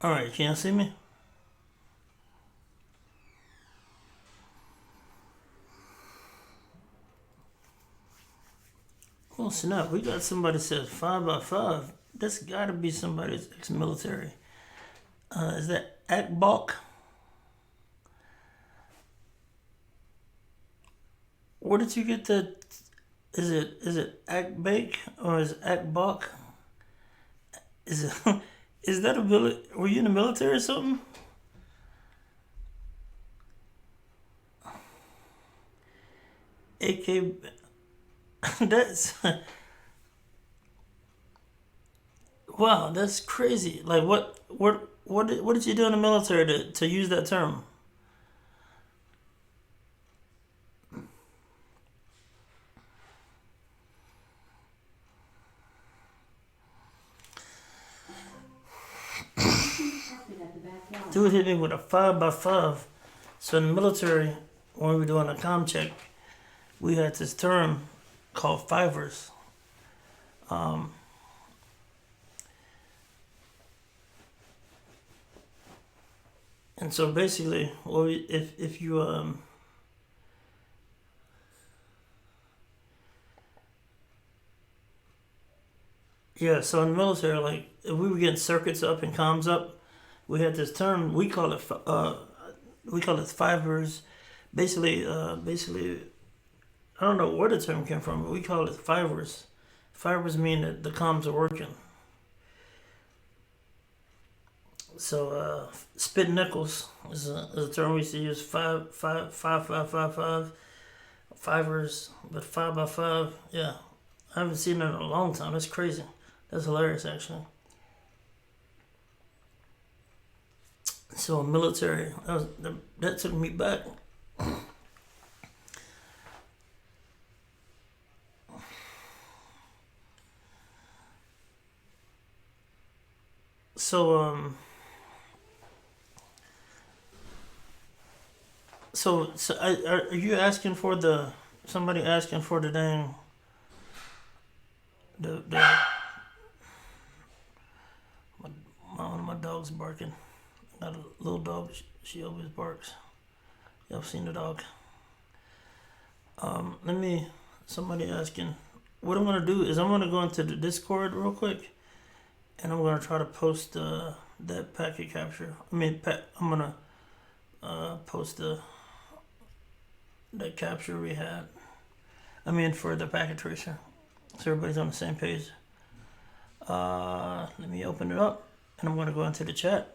All right, can you see me? Oh snap! We got somebody says 5x5. That's got to be somebody that's ex-military. Is that Akbok? Where did you get the? Is it Akbake or is it Akbok? Is it? Is that a Were you in the military or something? AK. That's wow. That's crazy. Like what did you do in the military to use that term? Dude hit me with a 5x5. So in the military, when we were doing a com check, we had this term called fivers. Um, and so basically, well, if you yeah, so in the military, like if we were getting circuits up and comms up, we had this term. We call it fivers. Basically, I don't know where the term came from, but we call it fivers. Fibers mean that the comms are working. So spit nickels is a term we used to use. Five, fivers, but 5x5. Yeah, I haven't seen it in a long time. That's crazy. That's hilarious, actually. So military, that took me back. So are you asking for the somebody asking for the dang the one of my dogs barking. Got a little dog. She always barks. Y'all seen the dog? Let me. Somebody asking. What I'm gonna do is I'm gonna go into the Discord real quick, and I'm gonna try to post that packet capture. I'm gonna post that capture we had. For the packet tracer, so everybody's on the same page. Let me open it up, and I'm gonna go into the chat.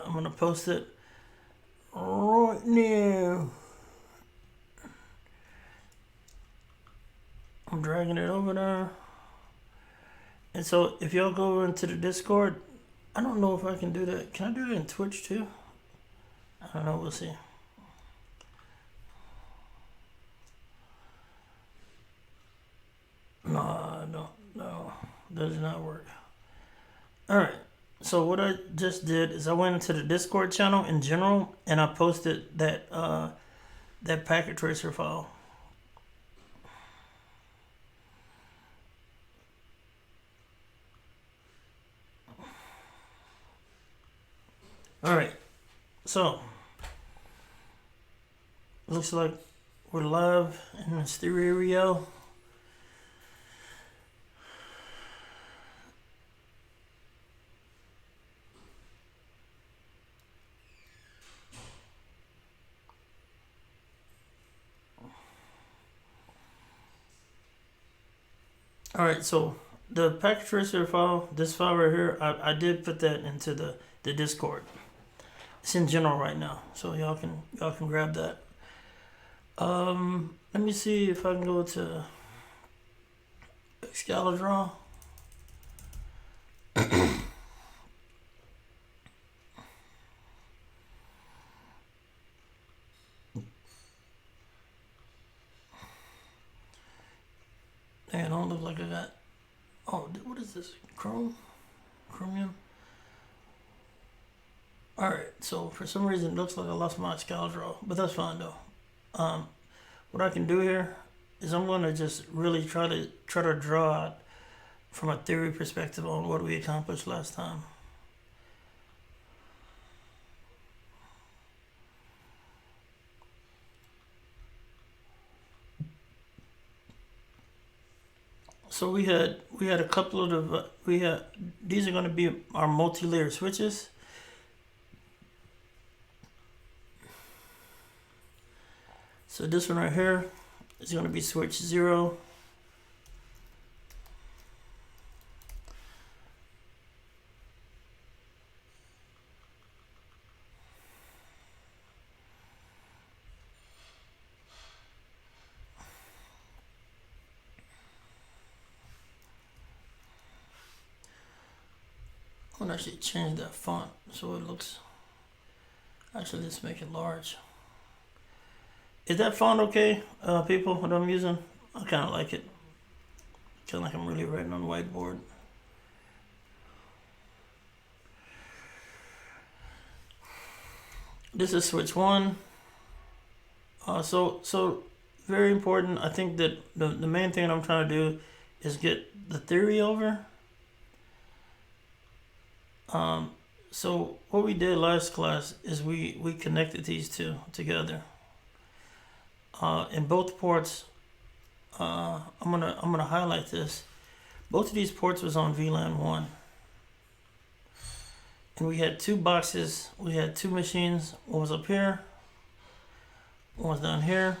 I'm gonna post it right now. I'm dragging it over there. And so if y'all go into the Discord, I don't know if I can do that. Can I do it in Twitch too? I don't know. We'll see. No, I don't. No, does not work. All right. So what I just did is I went into the Discord channel in general, and I posted that packet tracer file. All right. So looks like we're live in the stereo. All right, so the packet tracer file, this file right here, I did put that into the Discord. It's in general right now, so y'all can grab that. Let me see if I can go to Excalibur. Dang, it don't look like I got Oh, what is this? Chromium? Alright, so for some reason it looks like I lost my ScaleDraw, but that's fine though. What I can do here is I'm going to just really try to draw out from a theory perspective on what we accomplished last time. So we had a couple of these are going to be our multi-layer switches. So this one right here is going to be switch 0. I'm going to actually change that font so it looks, actually let's make it large. Is that font okay, people, what I'm using? I kind of like it. Kind of like I'm really writing on the whiteboard. This is switch 1. So very important. I think that the main thing I'm trying to do is get the theory over. So what we did last class is we connected these two together. In both ports, I'm gonna highlight this. Both of these ports was on VLAN 1. And we had 2 boxes, we had 2 machines. One was up here, one was down here.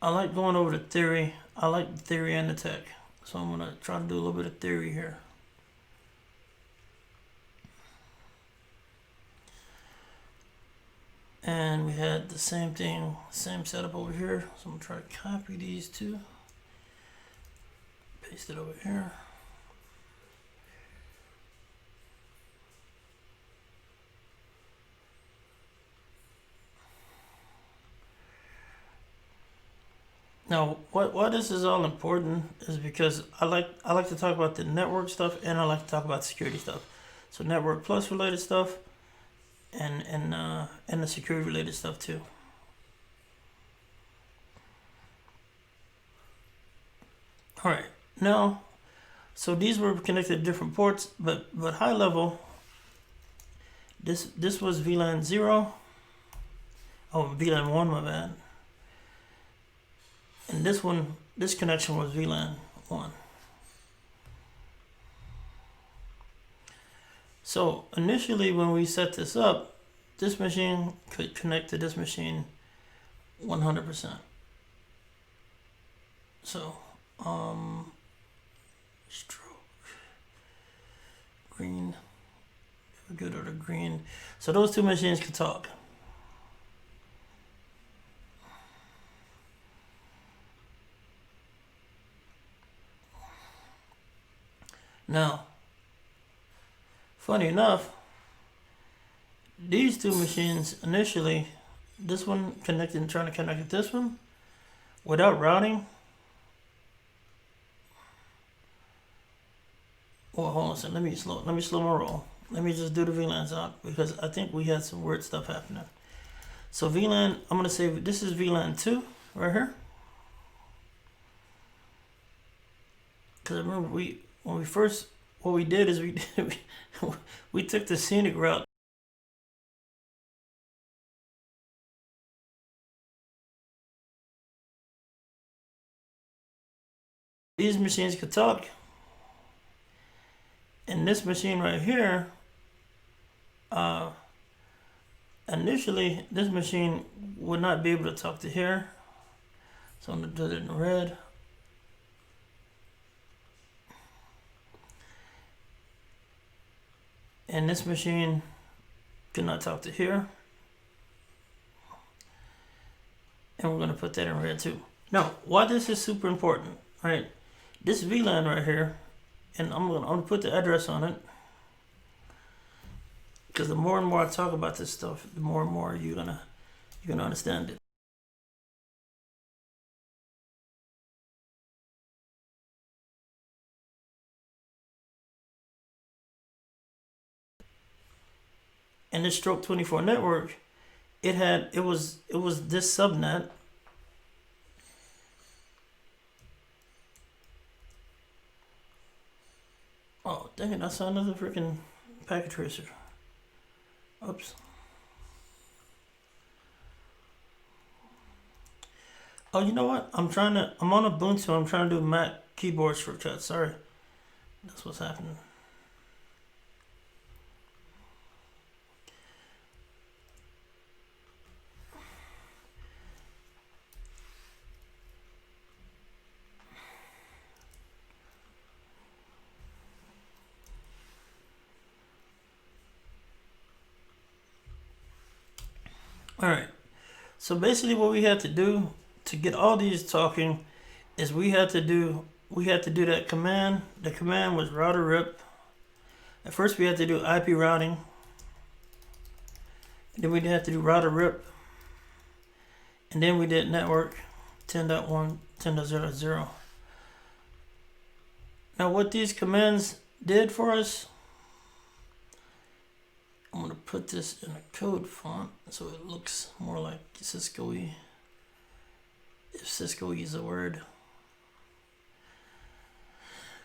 I like going over the theory. I like the theory and the tech. So I'm gonna try to do a little bit of theory here. And we had the same thing, same setup over here. So I'm gonna try to copy these two. Paste it over here. Now, why this is all important is because I like to talk about the network stuff and I like to talk about security stuff. So network plus related stuff and the security related stuff too. All right, now, so these were connected to different ports, but high level. This was VLAN 0. Oh, VLAN 1, my bad. And this connection was VLAN 1. So initially when we set this up, this machine could connect to this machine 100%. So, stroke, green, good or the green. So those 2 machines could talk. Now, funny enough, these 2 machines initially, this one connected and trying to connect with this one, without routing. Well, hold on a second. Let me slow my roll. Let me just do the VLANs out because I think we had some weird stuff happening. So VLAN, I'm gonna say this is VLAN 2 right here. Because I remember what we did is we took the scenic route. These machines could talk. And this machine right here, initially this machine would not be able to talk to here. So I'm gonna do it in red. And this machine could not talk to here. And we're gonna put that in red too. Now, why this is super important, right? This VLAN right here, and I'm gonna put the address on it. Because the more and more I talk about this stuff, the more and more you're gonna understand it. and this Stroke 24 network, it was this subnet. Oh, dang it, I saw another freaking packet tracer. Oops. Oh, you know what? I'm on Ubuntu, I'm trying to do Mac keyboard shortcuts. Sorry. That's what's happening. Alright. So basically what we had to do to get all these talking is we had to do that command. The command was router rip. At first we had to do IP routing. Then we had to do router rip. And then we did network 10.1, 10.0.0. Now what these commands did for us, I'm going to put this in a code font so it looks more like Cisco-y, if Cisco-y is a word.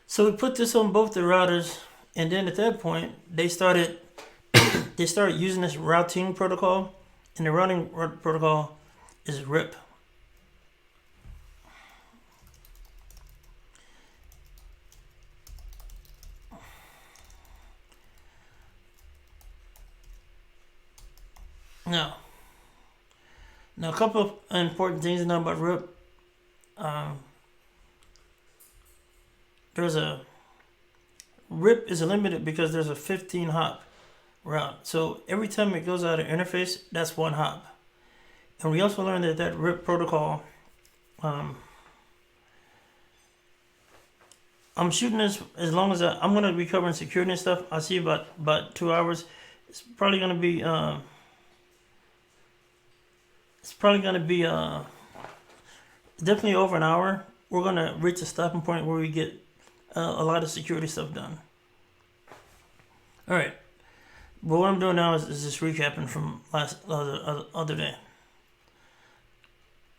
So we put this on both the routers, and then at that point they started using this routing protocol, and the routing protocol is RIP. Now a couple of important things to know about RIP. RIP is limited because there's a 15 hop route. So every time it goes out of interface, that's one hop. And we also learned that RIP protocol, I'm shooting this as long as I'm going to be covering security and stuff. I'll see you about 2 hours. It's probably going to be definitely over an hour. We're going to reach a stopping point where we get a lot of security stuff done. All right. But what I'm doing now is just recapping from other day.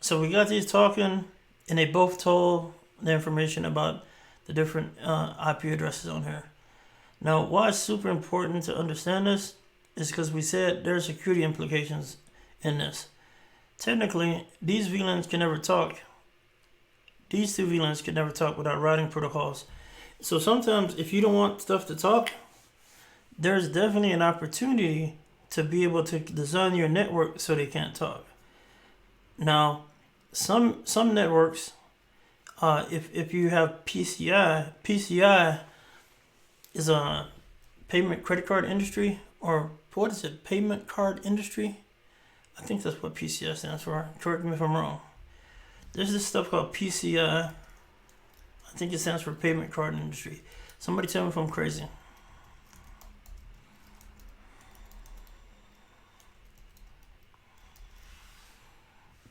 So we got these talking, and they both told the information about the different IP addresses on here. Now, why it's super important to understand this is because we said there are security implications in this. Technically, these VLANs can never talk. These two VLANs can never talk without routing protocols. So sometimes if you don't want stuff to talk, there's definitely an opportunity to be able to design your network so they can't talk. Now, some networks, if you have PCI is a payment credit card industry, or what is it, payment card industry? I think that's what PCI stands for. Correct me if I'm wrong. There's this stuff called PCI. I think it stands for payment card industry. Somebody tell me if I'm crazy.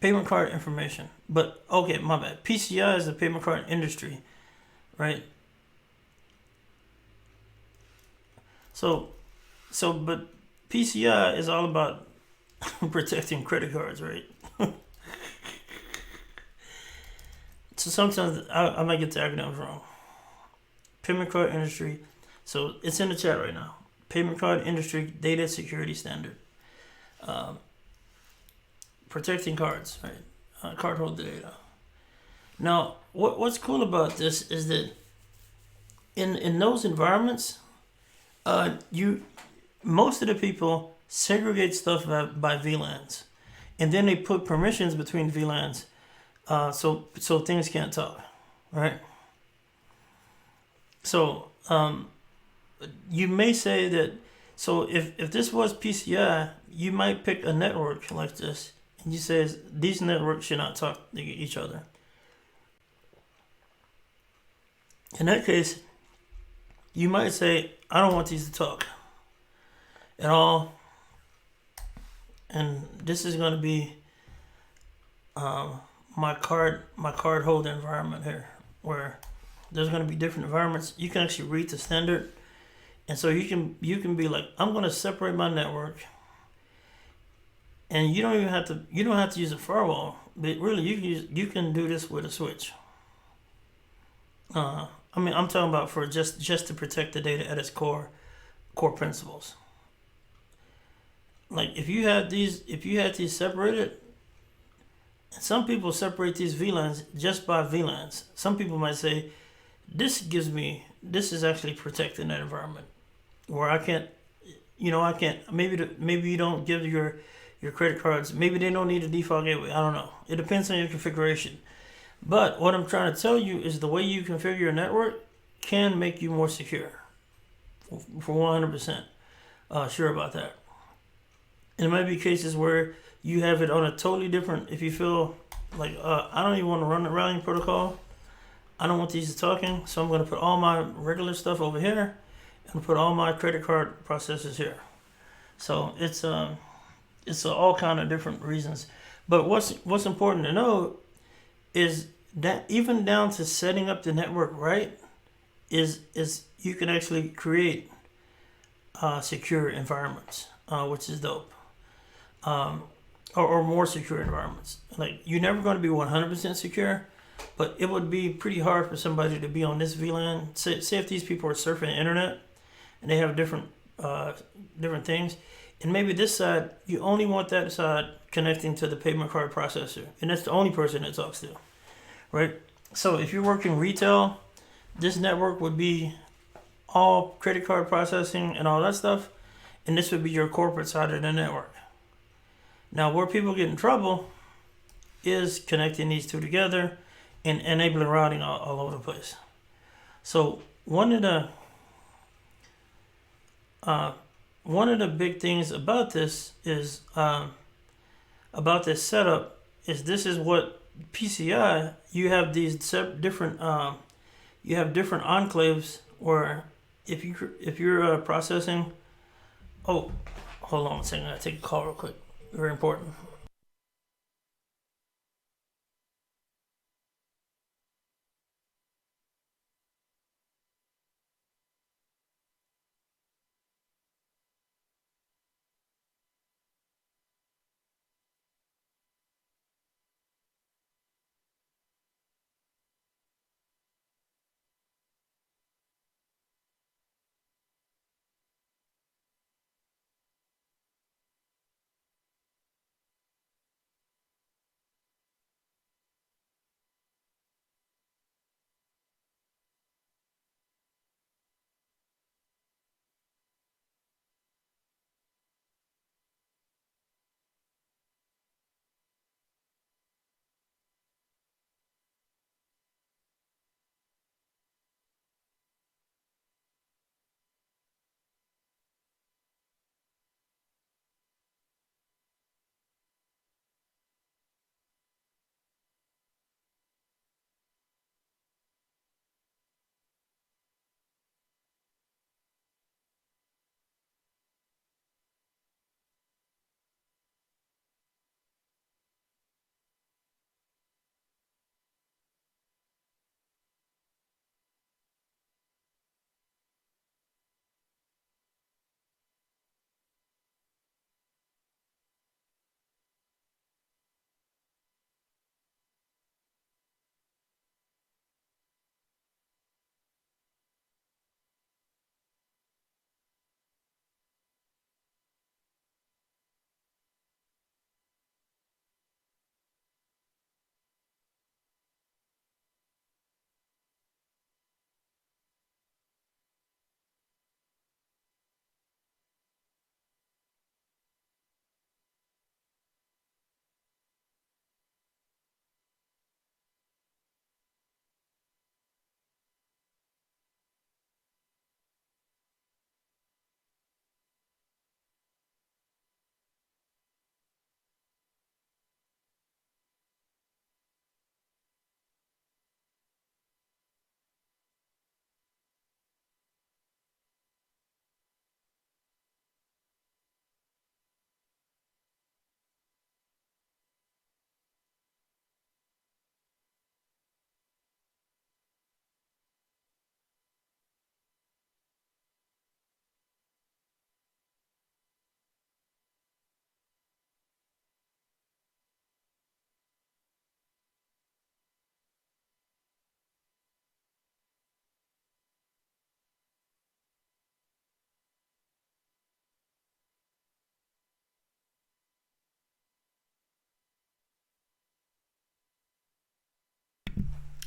Payment card information. But, okay, my bad. PCI is the payment card industry, right? But PCI is all about protecting credit cards, right? So sometimes I might get the acronyms wrong. Payment card industry. So it's in the chat right now. Payment card industry data security standard. Protecting cards, right? Cardholder data. Now, what's cool about this is that in those environments, most of the people segregate stuff by VLANs, and then they put permissions between VLANs, so things can't talk, right? So you may say that. So if this was PCI, you might pick a network like this, and you say these networks should not talk to each other. In that case, you might say, I don't want these to talk at all. And this is going to be my card holder environment here, where there's going to be different environments. You can actually read the standard, and so you can be like, I'm going to separate my network and you don't have to use a firewall, but really you can do this with a switch. I mean, I'm talking about for just to protect the data at its core principles. Like if you had these separated, some people separate these VLANs just by VLANs. Some people might say this is actually protecting that environment where I can't, I can't. Maybe you don't give your credit cards. Maybe they don't need a default gateway. I don't know. It depends on your configuration. But what I'm trying to tell you is the way you configure your network can make you more secure. For 100% sure about that. And there might be cases where you have it on a totally different. If you feel like I don't even want to run the routing protocol, I don't want these talking, so I'm going to put all my regular stuff over here and put all my credit card processors here. So it's all kind of different reasons. But what's important to know is that even down to setting up the network right is you can actually create secure environments, which is dope. Um, or more secure environments. Like you're never going to be 100% secure, but it would be pretty hard for somebody to be on this VLAN. Say if these people are surfing the internet and they have different things, and maybe this side you only want that side connecting to the payment card processor, and that's the only person it talks to, right? So if you're working retail, this network would be all credit card processing and all that stuff, and this would be your corporate side of the network. Now, where people get in trouble is connecting these two together and enabling routing all over the place. So one of the big things about this is about this setup is this is what PCI you have these different you have different enclaves where if you're processing. Oh, hold on a second. I gotta take a call real quick. Very important.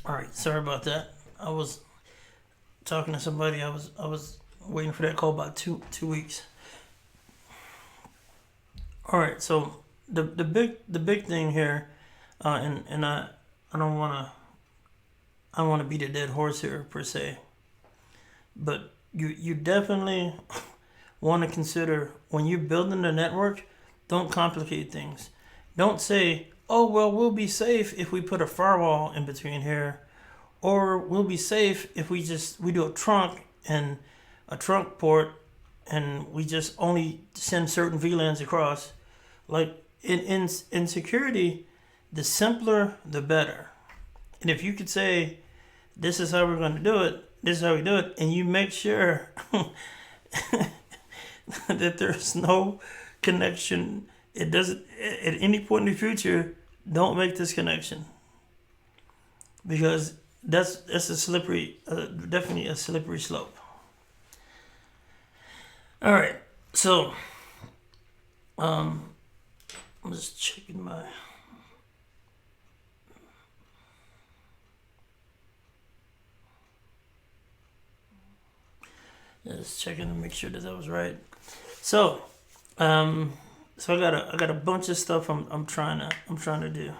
All right, sorry about that. I was talking to somebody. I was waiting for that call about two weeks. All right, so the big thing here, and I don't want to beat a dead horse here per se, but you definitely want to consider when you're building the network. Don't complicate things. Don't say, oh well, we'll be safe if we put a firewall in between here, or we'll be safe if we do a trunk and a trunk port, and we just only send certain VLANs across. Like in security, the simpler the better. And if you could say, this is how we're going to do it, this is how we do it, and you make sure that there's no connection. It doesn't at any point in the future. Don't make this connection, because that's a slippery, definitely a slippery slope. All right, so I'm just checking my. Just checking to make sure that was right. So, so I got a bunch of stuff I'm trying to do.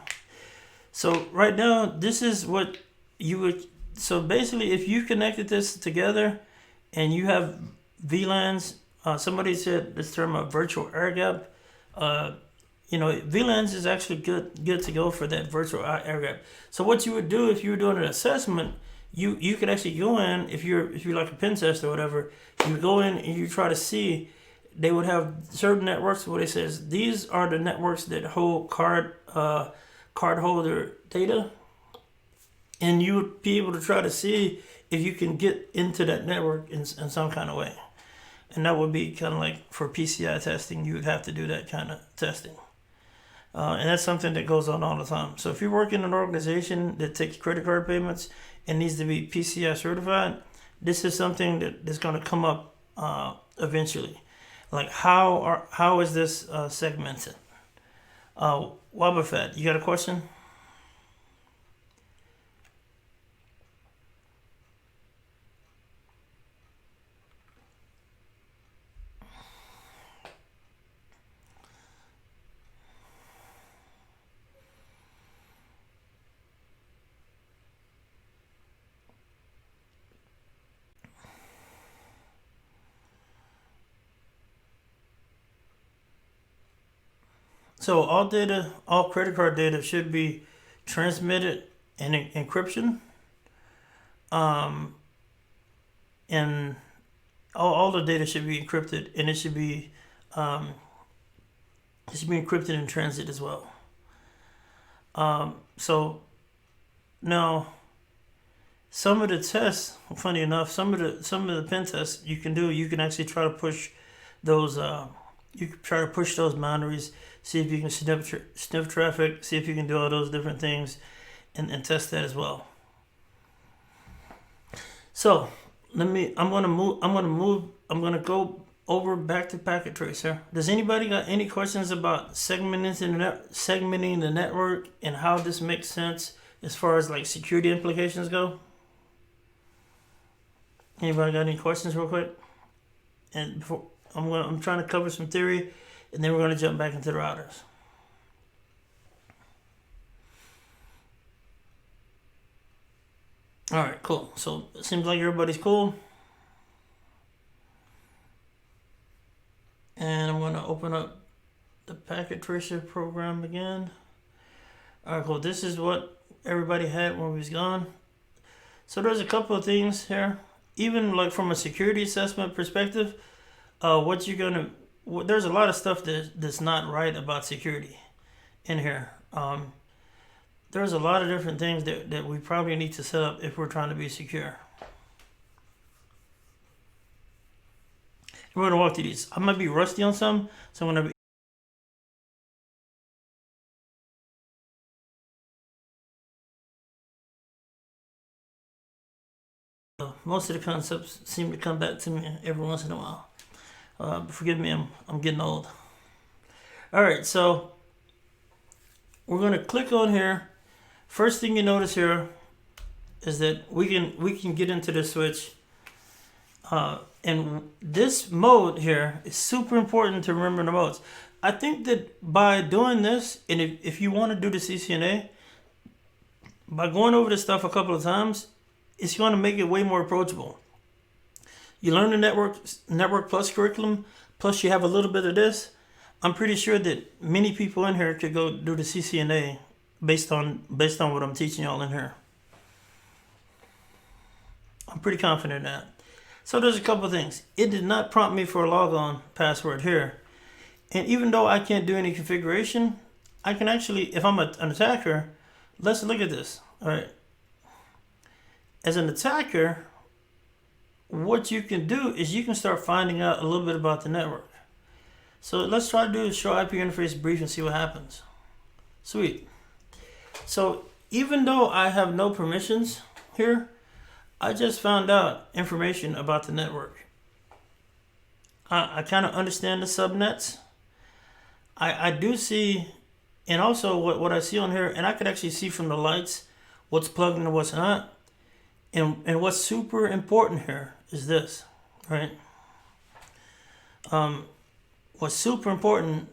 So right now, this is what you would. So basically, if you connected this together, and you have VLANs, somebody said this term of virtual air gap. VLANs is actually good to go for that virtual air gap. So what you would do if you were doing an assessment, you could actually go in if you're like a pen test or whatever. You go in and you try to see. They would have certain networks where it says these are the networks that hold card holder data, and you would be able to try to see if you can get into that network in some kind of way. And that would be kind of like for PCI testing, you would have to do that kind of testing. And that's something that goes on all the time. So if you work in an organization that takes credit card payments and needs to be PCI certified, this is something that's going to come up eventually. Like how is this segmented? Wabafat, you got a question? So all credit card data should be transmitted in encryption, and all the data should be encrypted, and it should be encrypted in transit as well. So now some of the tests, funny enough, some of the pen tests you can actually try to push those. You can try to push those boundaries, see if you can sniff traffic, see if you can do all those different things, and test that as well. So I'm gonna go over back to Packet Tracer. Does anybody got any questions about segmenting the network and how this makes sense as far as like security implications go? Anybody got any questions real quick? And before I'm trying to cover some theory, and then we're going to jump back into the routers. All right, cool. So it seems like everybody's cool. And I'm going to open up the Packet Tracer program again. All right, cool. This is what everybody had when we was gone. So there's a couple of things here. Even like from a security assessment perspective, there's a lot of stuff that's not right about security in here. There's a lot of different things that we probably need to set up if we're trying to be secure. We're going to walk through these. I might be rusty on some, so I'm going to be most of the concepts seem to come back to me every once in a while. Forgive me, I'm getting old. All right, so we're going to click on here. First thing you notice here, is that we can get into the switch. And this mode here is super important to remember the modes. I think that by doing this, and if you want to do the CCNA, by going over this stuff a couple of times, it's going to make it way more approachable. You learn the network plus curriculum, plus you have a little bit of this. I'm pretty sure that many people in here could go do the CCNA based on what I'm teaching y'all in here. I'm pretty confident in that. So there's a couple of things. It did not prompt me for a logon password here. And even though I can't do any configuration, I can actually, if I'm an attacker, let's look at this. All right. As an attacker, what you can do is you can start finding out a little bit about the network. So let's try to do a show IP interface brief and see what happens. Sweet. So even though I have no permissions here, I just found out information about the network. I kind of understand the subnets. I do see, and also what I see on here, and I could actually see from the lights what's plugged in and what's not. And what's super important here is this, right? What's super important,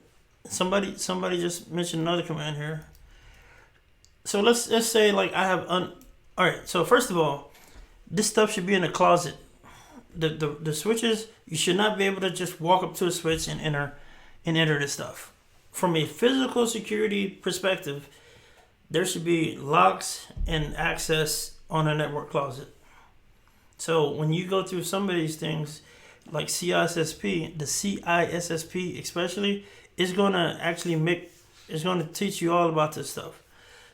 somebody just mentioned another command here. So let's say like I have, all right, so first of all, this stuff should be in a closet. The switches, you should not be able to just walk up to a switch and enter this stuff. From a physical security perspective, there should be locks and access on a network closet. So when you go through some of these things, like CISSP, the CISSP especially, is going to actually it's going to teach you all about this stuff.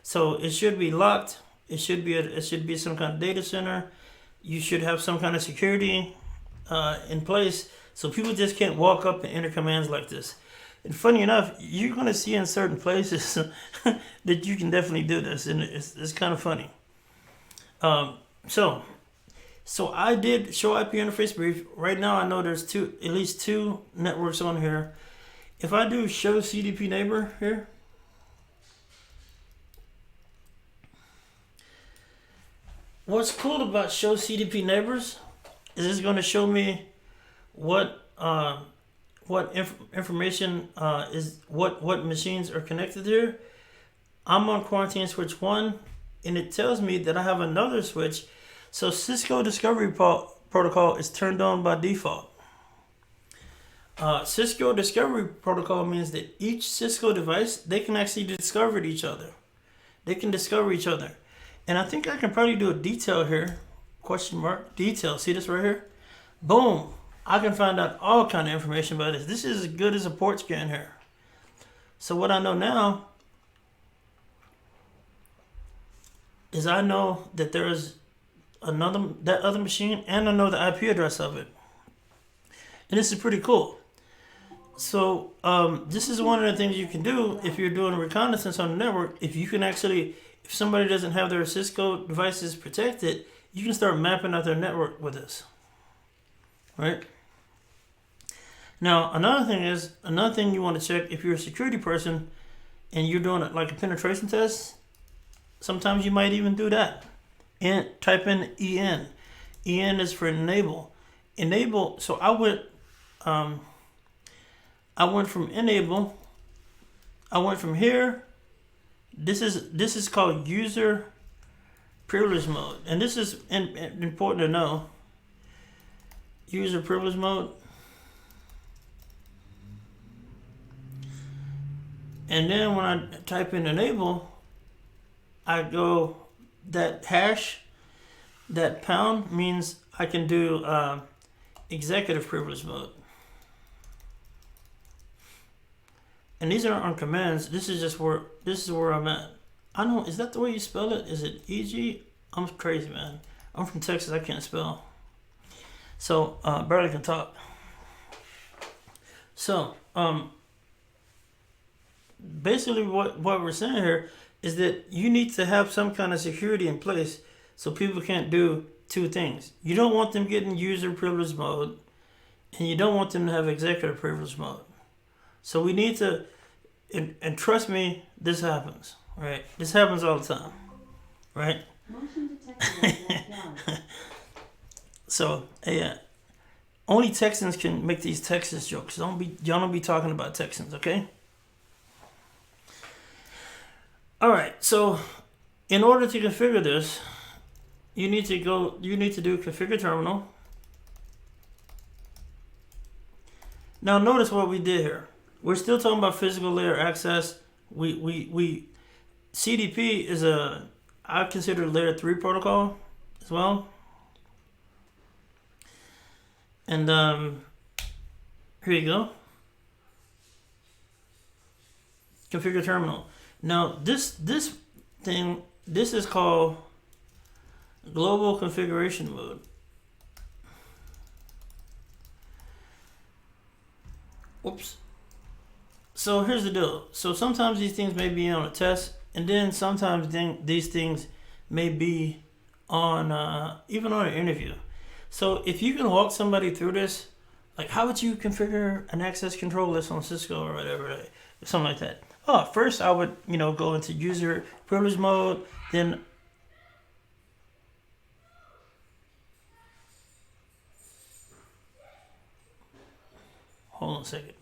So it should be locked. It should be some kind of data center. You should have some kind of security in place, so people just can't walk up and enter commands like this. And funny enough, you're going to see in certain places that you can definitely do this, and it's kind of funny. So I did show IP interface brief. Right now I know there's at least two networks on here. If I do show CDP neighbor here, what's cool about show CDP neighbors is it's going to show me what information is what machines are connected here. I'm on quarantine switch 1, and it tells me that I have another switch. So Cisco Discovery Protocol is turned on by default. Cisco Discovery Protocol means that each Cisco device, they can actually discover each other. They can discover each other. And I think I can probably do a detail here. Question mark, detail. See this right here? Boom. I can find out all kind of information about this. This is as good as a port scan here. So what I know now is I know that there is that other machine, and I know the IP address of it. And this is pretty cool. So this is one of the things you can do if you're doing reconnaissance on the network. If somebody doesn't have their Cisco devices protected, you can start mapping out their network with this. Right? Now, another thing you want to check if you're a security person and you're doing it like a penetration test, sometimes you might even do that. And type in EN. EN is for enable. Enable. So I went from enable. I went from here. This is called user privilege mode, and this is important to know. User privilege mode. And then when I type in enable, I go, that hash, that pound means I can do executive privilege mode. And these aren't on commands. This is where I'm at. I don't, is that the way you spell it? Is it EG? I'm crazy, man. I'm from Texas, I can't spell. So, barely can talk. So, basically what we're saying here is that you need to have some kind of security in place so people can't do two things. You don't want them getting user privilege mode, and you don't want them to have executive privilege mode. So we need to, and trust me, this happens, right? This happens all the time, right? Motion detected in backyard. So, yeah. Only Texans can make these Texas jokes. Y'all don't be talking about Texans, okay? All right. So, in order to configure this, you need to do configure terminal. Now notice what we did here. We're still talking about physical layer access. We CDP is I consider layer 3 protocol as well. And here you go. Configure terminal. Now this thing, this is called global configuration mode. Oops. So here's the deal. So sometimes these things may be on a test, and then sometimes these things may be on even on an interview. So if you can walk somebody through this, like how would you configure an access control list on Cisco or whatever, something like that. Oh, first I would go into user privilege mode, then hold on a second.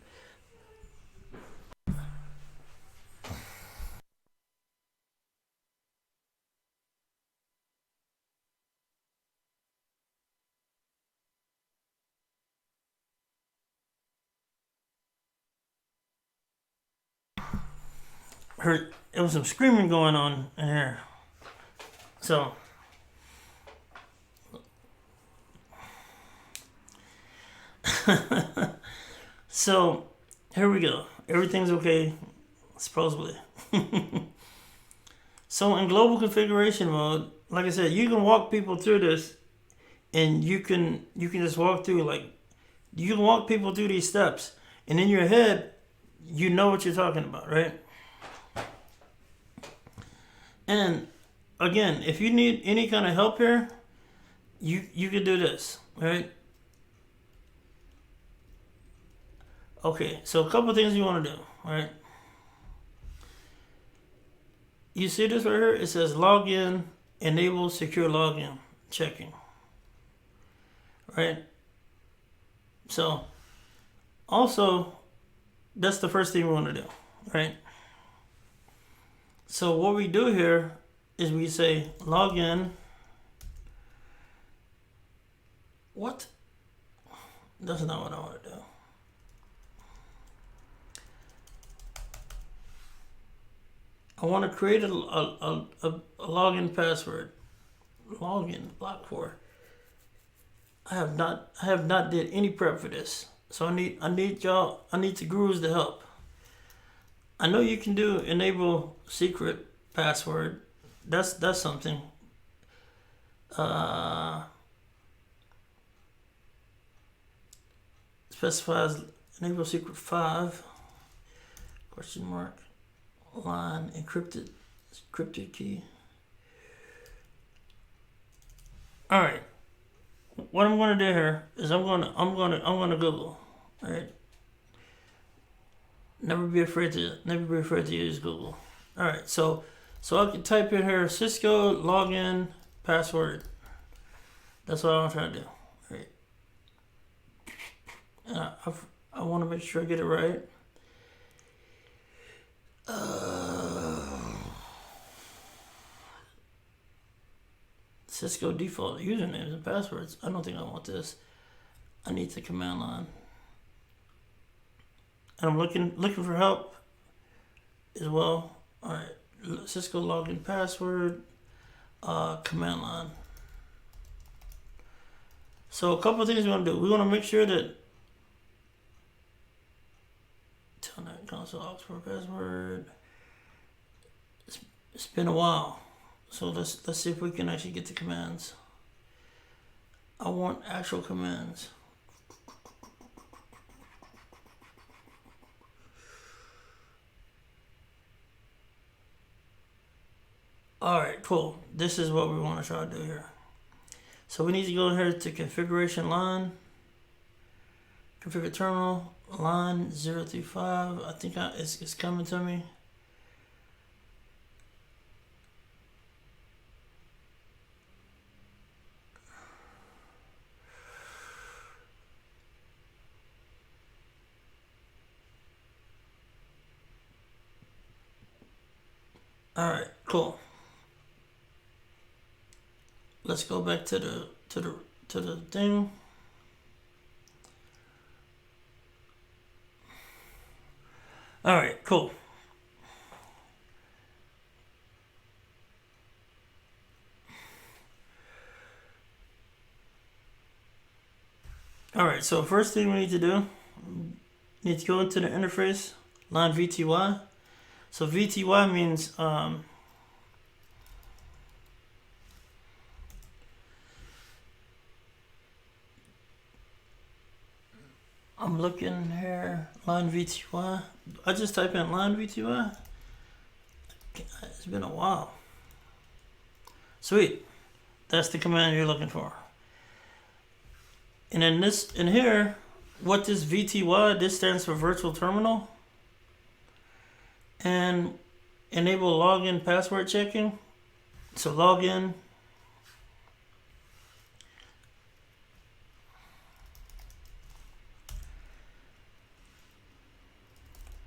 Heard there was some screaming going on in here. So so here we go. Everything's okay, supposedly. So in global configuration mode, like I said, you can walk people through this, and you can just walk through, like you can walk people through these steps, and in your head, you know what you're talking about, right? And again, if you need any kind of help here, you can do this, right? Okay, so a couple things you want to do, right? You see this right here? It says login, enable secure login, checking, right? So also, that's the first thing we want to do, right? So what we do here is we say login. What? That's not what I want to do. I want to create a login password. Login block 4. I have not did any prep for this. So I need the gurus to help. I know you can do enable secret password. That's something. Specifies enable secret 5 ? Line encrypted key. All right. What I'm going to do here is I'm going to Google. All right. Never be afraid to use Google. All right. So I can type in here Cisco login password. That's what I'm trying to do. All right. And I want to make sure I get it right. Cisco default usernames and passwords. I don't think I want this. I need the command line. And I'm looking for help as well. All right, Cisco login password, command line. So a couple of things we want to do. We want to make sure that Telnet console Oxford password. It's been a while. So let's see if we can actually get the commands. I want actual commands. Alright, cool. This is what we want to try to do here. So we need to go here to configuration line. Configure terminal. Line 035. I think it's coming to me. All right, cool. Let's go back to the thing. All right, cool. All right, so first thing we need to do, need to go into the interface, line VTY. So VTY means I'm looking here, line VTY. I just type in line VTY. It's been a while. Sweet. That's the command you're looking for. And in here, what this VTY, this stands for virtual terminal. And enable login password checking. So login.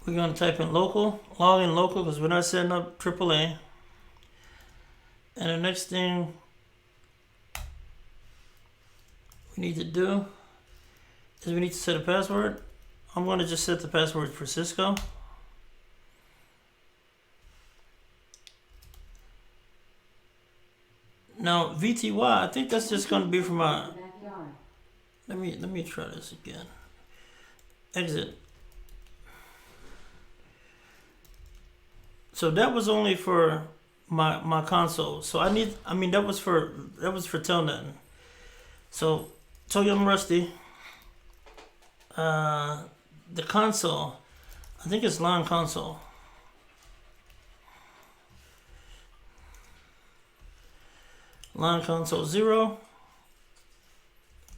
We're going to type in local, login local, because we're not setting up AAA. And the next thing we need to do is we need to set a password. I'm going to just set the password for Cisco. Now VTY, I think that's just going to be for my. Backyard. Let me try this again. Exit. So that was only for my console. So that was for Telnet. So tell you I'm rusty. The console, I think it's line console. Line console 0.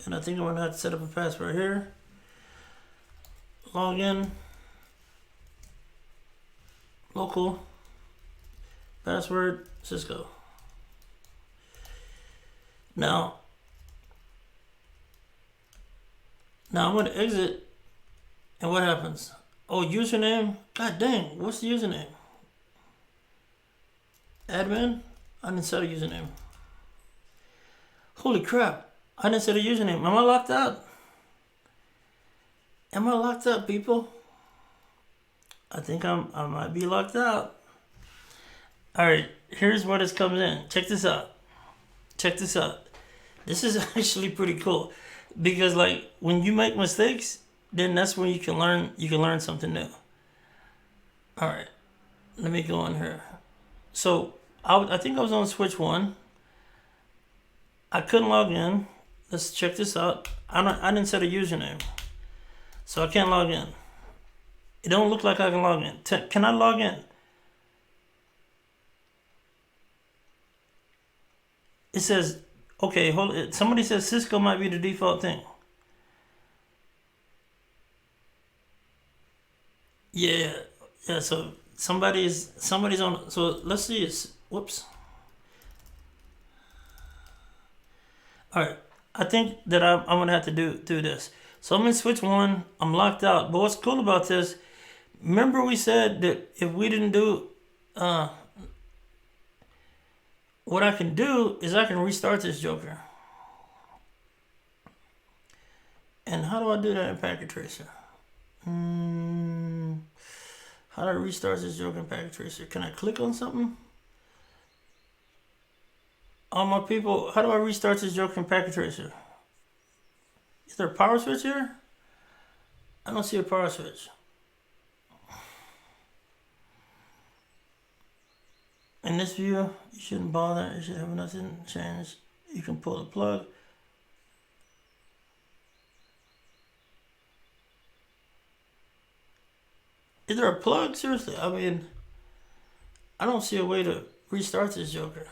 And I think I'm gonna have to set up a password here. Login. Local. Password Cisco. Now I'm going to exit, and what happens? Oh, username? God dang, what's the username? Admin? I didn't set a username. Holy crap, I didn't set a username. Am I locked out? Am I locked out, people? I think I might be locked out. Alright, here's where this comes in. Check this out. This is actually pretty cool. Because like when you make mistakes, then that's when you can learn something new. Alright. Let me go in here. So I think I was on switch 1. I couldn't log in. Let's check this out. I didn't set a username. So I can't log in. It don't look like I can log in. Can I log in? It says, okay, hold it. Somebody says Cisco might be the default thing. Yeah. So somebody's on. So let's see. Whoops. All right. I think that I'm gonna have to do this. So I'm in switch 1. I'm locked out. But what's cool about this? Remember we said that if we didn't do what I can do is I can restart this joker. And how do I do that in Packet Tracer? How do I restart this joker in Packet Tracer? Can I click on something? All my people, how do I restart this joker in Packet Tracer? Is there a power switch here? I don't see a power switch. In this view, you shouldn't bother. You should have nothing changed. You can pull the plug. Is there a plug? Seriously, I mean, I don't see a way to restart this joker.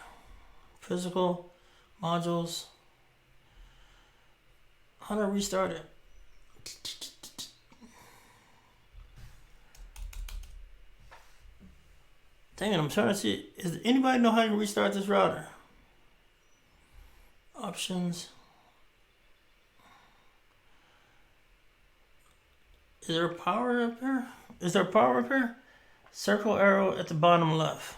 Physical, modules. How do I restart it? Dang it, I'm trying to see. Does anybody know how to restart this router? Options. Is there a power up here? Is there a power up here? Circle arrow at the bottom left.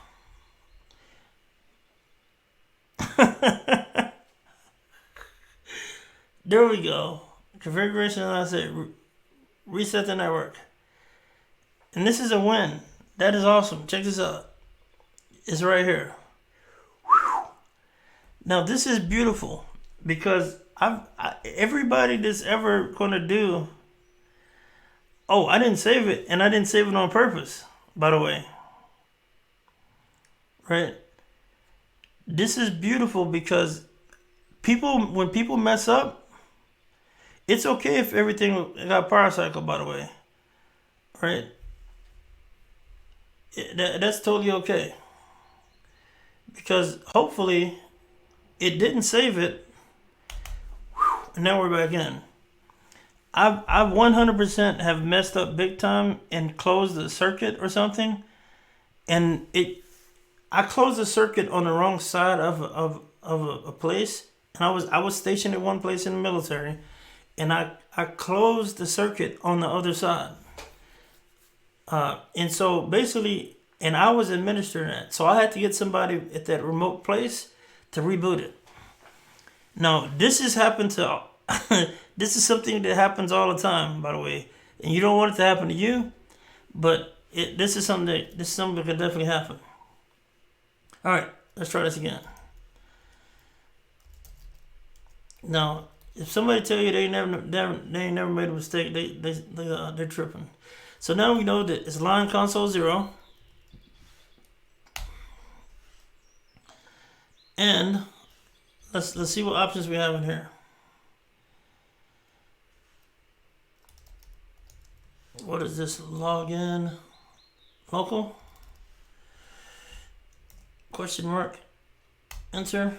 There we go. Configuration, I said reset the network. And this is a win. That is awesome. Check this out. It's right here. Whew. Now this is beautiful because everybody that's ever gonna do. Oh, I didn't save it, and I didn't save it on purpose, by the way. Right? This is beautiful because when people mess up, it's okay if everything got power cycle, by the way. Right? That's totally okay. Because hopefully it didn't save it. And now we're back in. I 100% have messed up big time and closed the circuit or something, and I closed the circuit on the wrong side of a place, and I was stationed at one place in the military, and I closed the circuit on the other side, and so basically, and I was administering that, so I had to get somebody at that remote place to reboot it. Now this has happened to. This is something that happens all the time, by the way, and you don't want it to happen to you, but this is something that can definitely happen. All right, let's try this again. Now, if somebody tell you they ain't never made a mistake, they're tripping. So now we know that it's line console 0, and let's see what options we have in here. What is this? Login local? Question mark. Enter.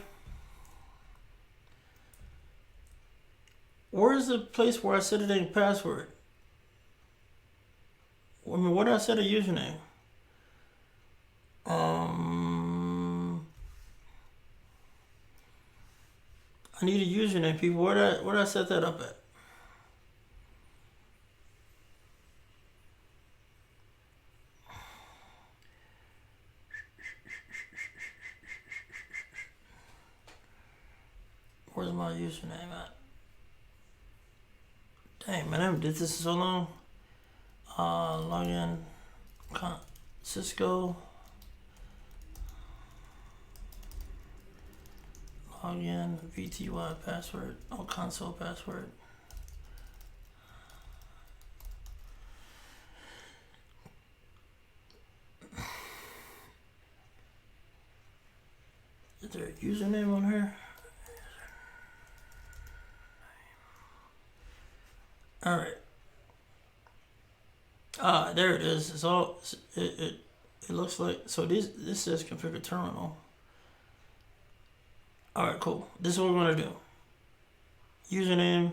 Where is the place where I set a password? I mean, where did I set a username? I need a username, people. Where did I set that up at? Where's my username at? Dang, man, I haven't did this so long. Login, Cisco. Login, VTY password, console password. Is there a username on here? All right. There it is. It's all. It looks like. So this says configure terminal. All right, cool. This is what we're gonna do. Username.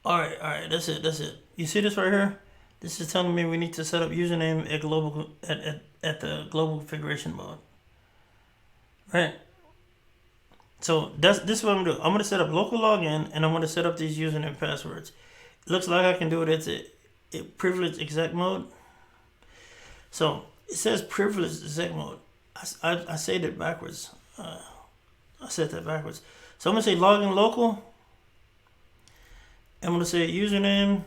All right. That's it. You see this right here? This is telling me we need to set up username at the global configuration mode. Right. So this is what I'm gonna do. I'm gonna set up local login, and I'm gonna set up these username and passwords. It looks like I can do it at a privileged exec mode. So it says privileged exec mode. I said it backwards. I said that backwards. So I'm gonna say login local. I'm gonna say username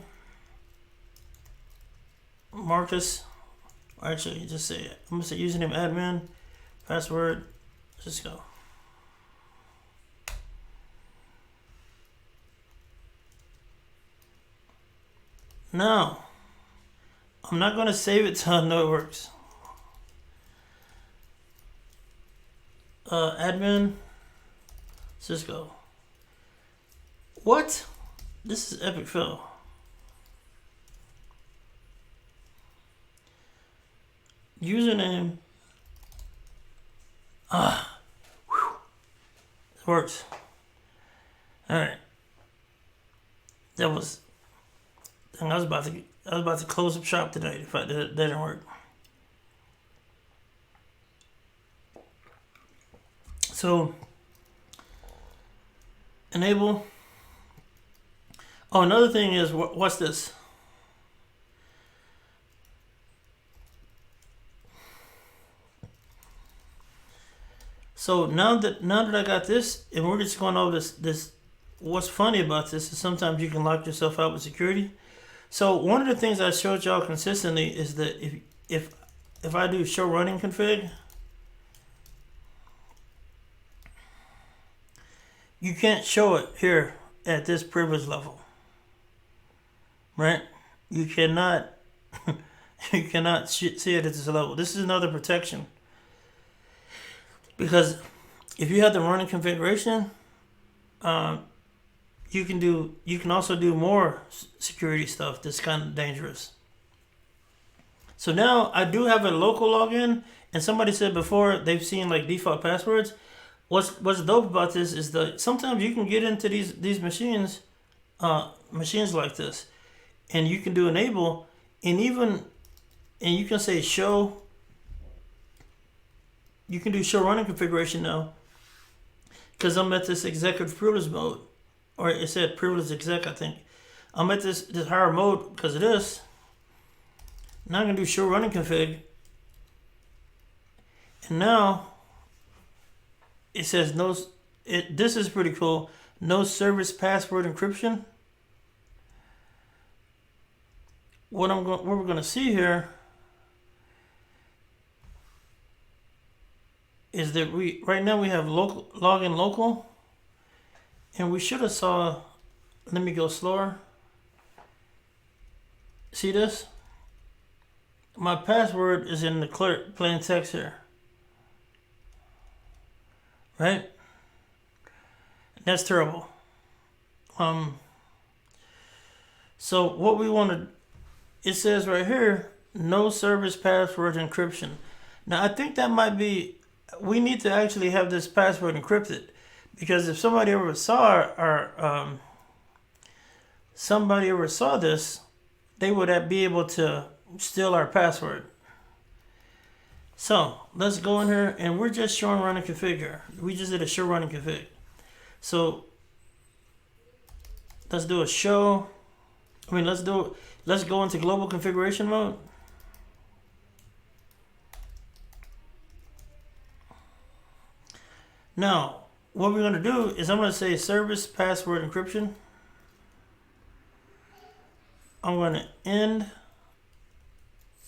Marcus. Or actually, just say it. I'm gonna say username admin, password Cisco. Now, I'm not going to save it till I know it works. Admin, Cisco. What? This is epic fail. Username. It works. Alright. I was about to close up shop today if that didn't work. So enable. Oh, another thing is what's this? So now that I got this, and we're just going over this. What's funny about this is sometimes you can lock yourself out with security. So one of the things I showed y'all consistently is that if I do show running config, you can't show it here at this privilege level, right? You cannot you cannot see it at this level. This is another protection because if you have the running configuration, you can also do more security stuff that's kind of dangerous. So now I do have a local login, and somebody said before they've seen like default passwords. What's dope about this is that sometimes you can get into these machines like this, and you can do enable, and you can say show. You can do show running configuration now, because I'm at this executive privilege mode, or it said privilege exec, I think. I'm at this higher mode because of this. Now I'm gonna do show running config, and now it says no. This is pretty cool. No service password encryption. What we're gonna see here is that right now we have login local, and we should have saw. Let me go slower. See this? My password is in the clear plain text here. Right? That's terrible. So what we want to, it says right here, no service password encryption. Now I think that might be, we need to actually have this password encrypted, because if somebody ever saw this, they would be able to steal our password. So let's go in here, and we're just showing running config here. We just did a show running config. So let's do a show. Let's go into global configuration mode. Now, what we're going to do is I'm going to say service password encryption. I'm going to end,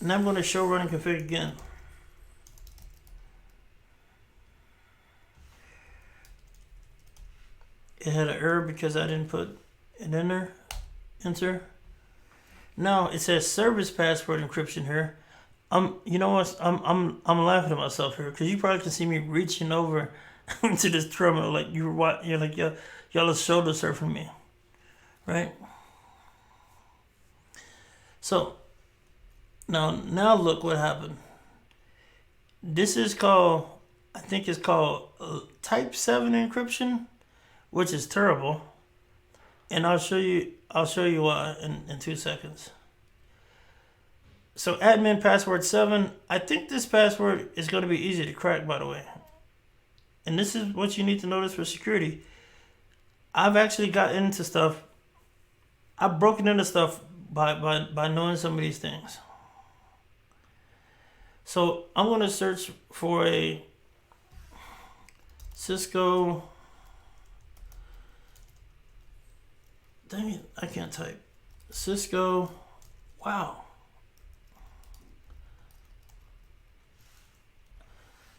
and I'm going to show running config again. It had an error because I didn't put it in there. Enter. Now it says service password encryption here. You know what? I'm laughing at myself here because you probably can see me reaching over into this terminal like you're like y'all are shoulder surfing me, right? So now look what happened. This is called, I think it's called Type 7 encryption, which is terrible, and I'll show you why in 2 seconds. So admin password 7, I think this password is going to be easy to crack, by the way. And this is what you need to notice for security. I've actually got into stuff. I've broken into stuff by knowing some of these things. So I'm going to search for a Cisco. Dang it, I can't type. Cisco. Wow.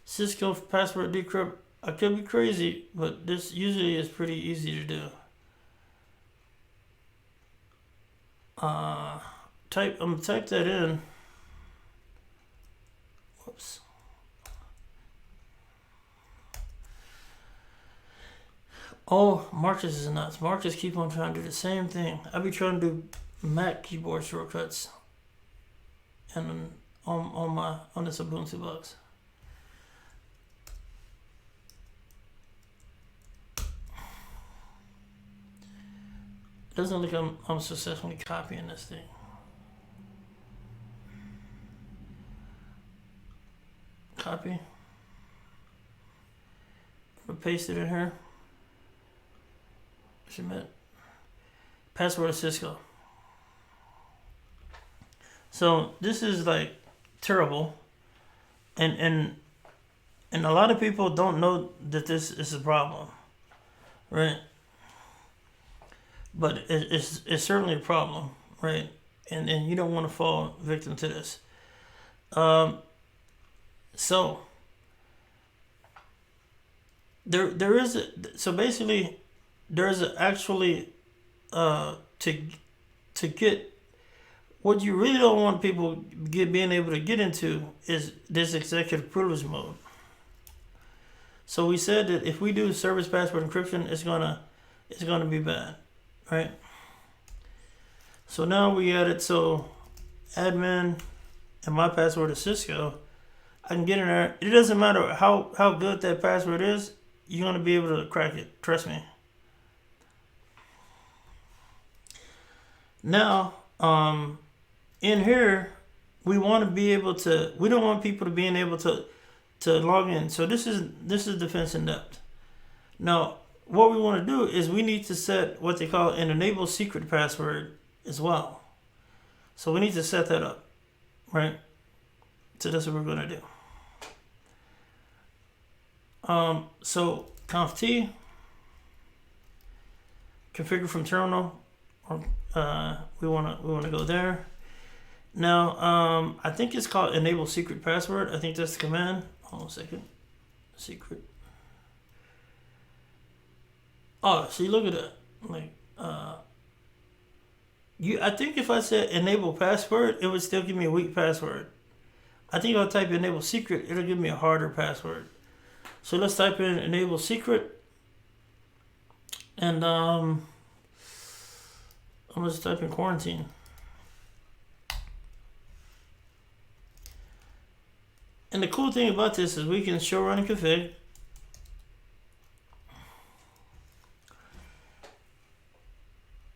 Cisco password decrypt. I could be crazy, but this usually is pretty easy to do. I'm gonna type that in. Whoops. Oh, Marcus is nuts. Marcus keep on trying to do the same thing. I be trying to do Mac keyboard shortcuts, and on this Ubuntu box. It doesn't look like I'm successfully copying this thing. Copy. I'll paste it in here. Submit. Password of Cisco. So this is like terrible, and And a lot of people don't know that this is a problem, right? But it's certainly a problem, right? And you don't want to fall victim to this. So there is so basically there's actually to get what you really don't want people being able to get into is this executive privilege mode. So we said that if we do service password encryption, it's gonna be bad, right? So now we added so admin and my password is Cisco. I can get in there. It doesn't matter how good that password is. You're gonna be able to crack it. Trust me. Now, in here, we want to be able to. We don't want people to being able to log in. So this is defense in depth. Now, what we want to do is we need to set what they call an enable secret password as well. So we need to set that up, right? So that's what we're going to do. So conf t configure from terminal, or we wanna go there. Now I think it's called enable secret password. I think that's the command. Hold on a second. Secret. Oh, see, look at that. Like I think if I said enable password, it would still give me a weak password. I think if I type enable secret, it'll give me a harder password. So let's type in enable secret, and I'm just type in quarantine. And the cool thing about this is we can show run and config.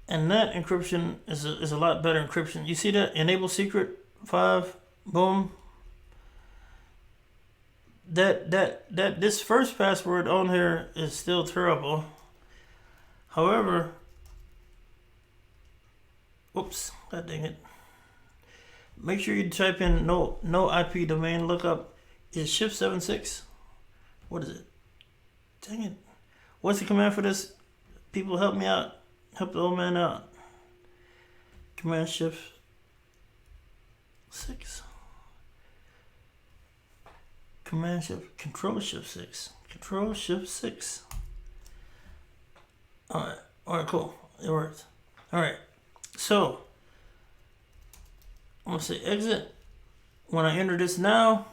And that encryption is a lot better encryption. You see that? Enable secret 5, boom. That this first password on here is still terrible. However, oops, god dang it. Make sure you type in no IP domain lookup is shift76. What is it? Dang it. What's the command for this? People help me out. Help the old man out. Command shift 6. Command shift control shift 6. Control shift 6. Alright, cool. It worked. Alright. So I'm gonna say exit. When I enter this now,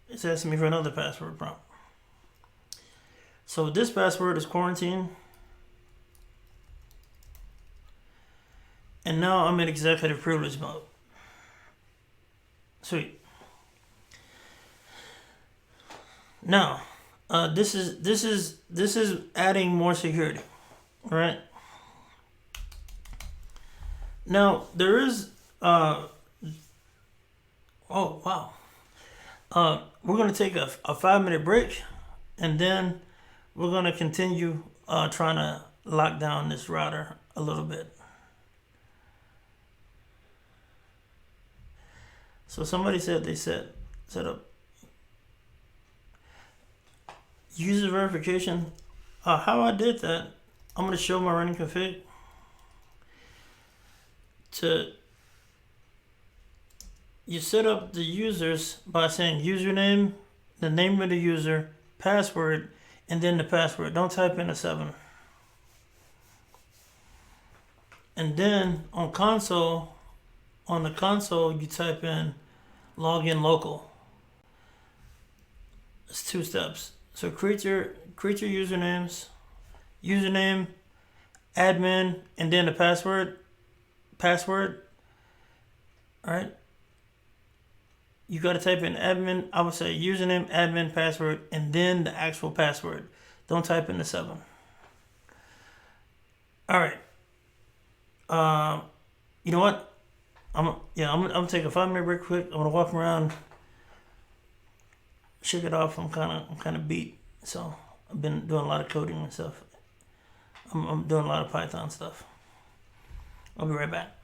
it's asking me for another password prompt. So this password is quarantine. And now I'm in executive privilege mode. Sweet. Now, this is adding more security, right? Now there is oh wow. We're gonna take a 5-minute break, and then we're gonna continue trying to lock down this router a little bit. So somebody said they set up user verification. How I did that, I'm going to show my running config. You set up the users by saying username, the name of the user, password, and then the password. Don't type in a 7. And then on the console, you type in login local. It's 2 steps. So create your username, admin, and then the password. All right. You got to type in admin. I would say username, admin, password, and then the actual password. Don't type in the 7. All right. You know what? I'm gonna take a 5-minute break quick. I'm gonna walk around shook it off. I'm kind of beat. So I've been doing a lot of coding and stuff. I'm doing a lot of Python stuff. I'll be right back.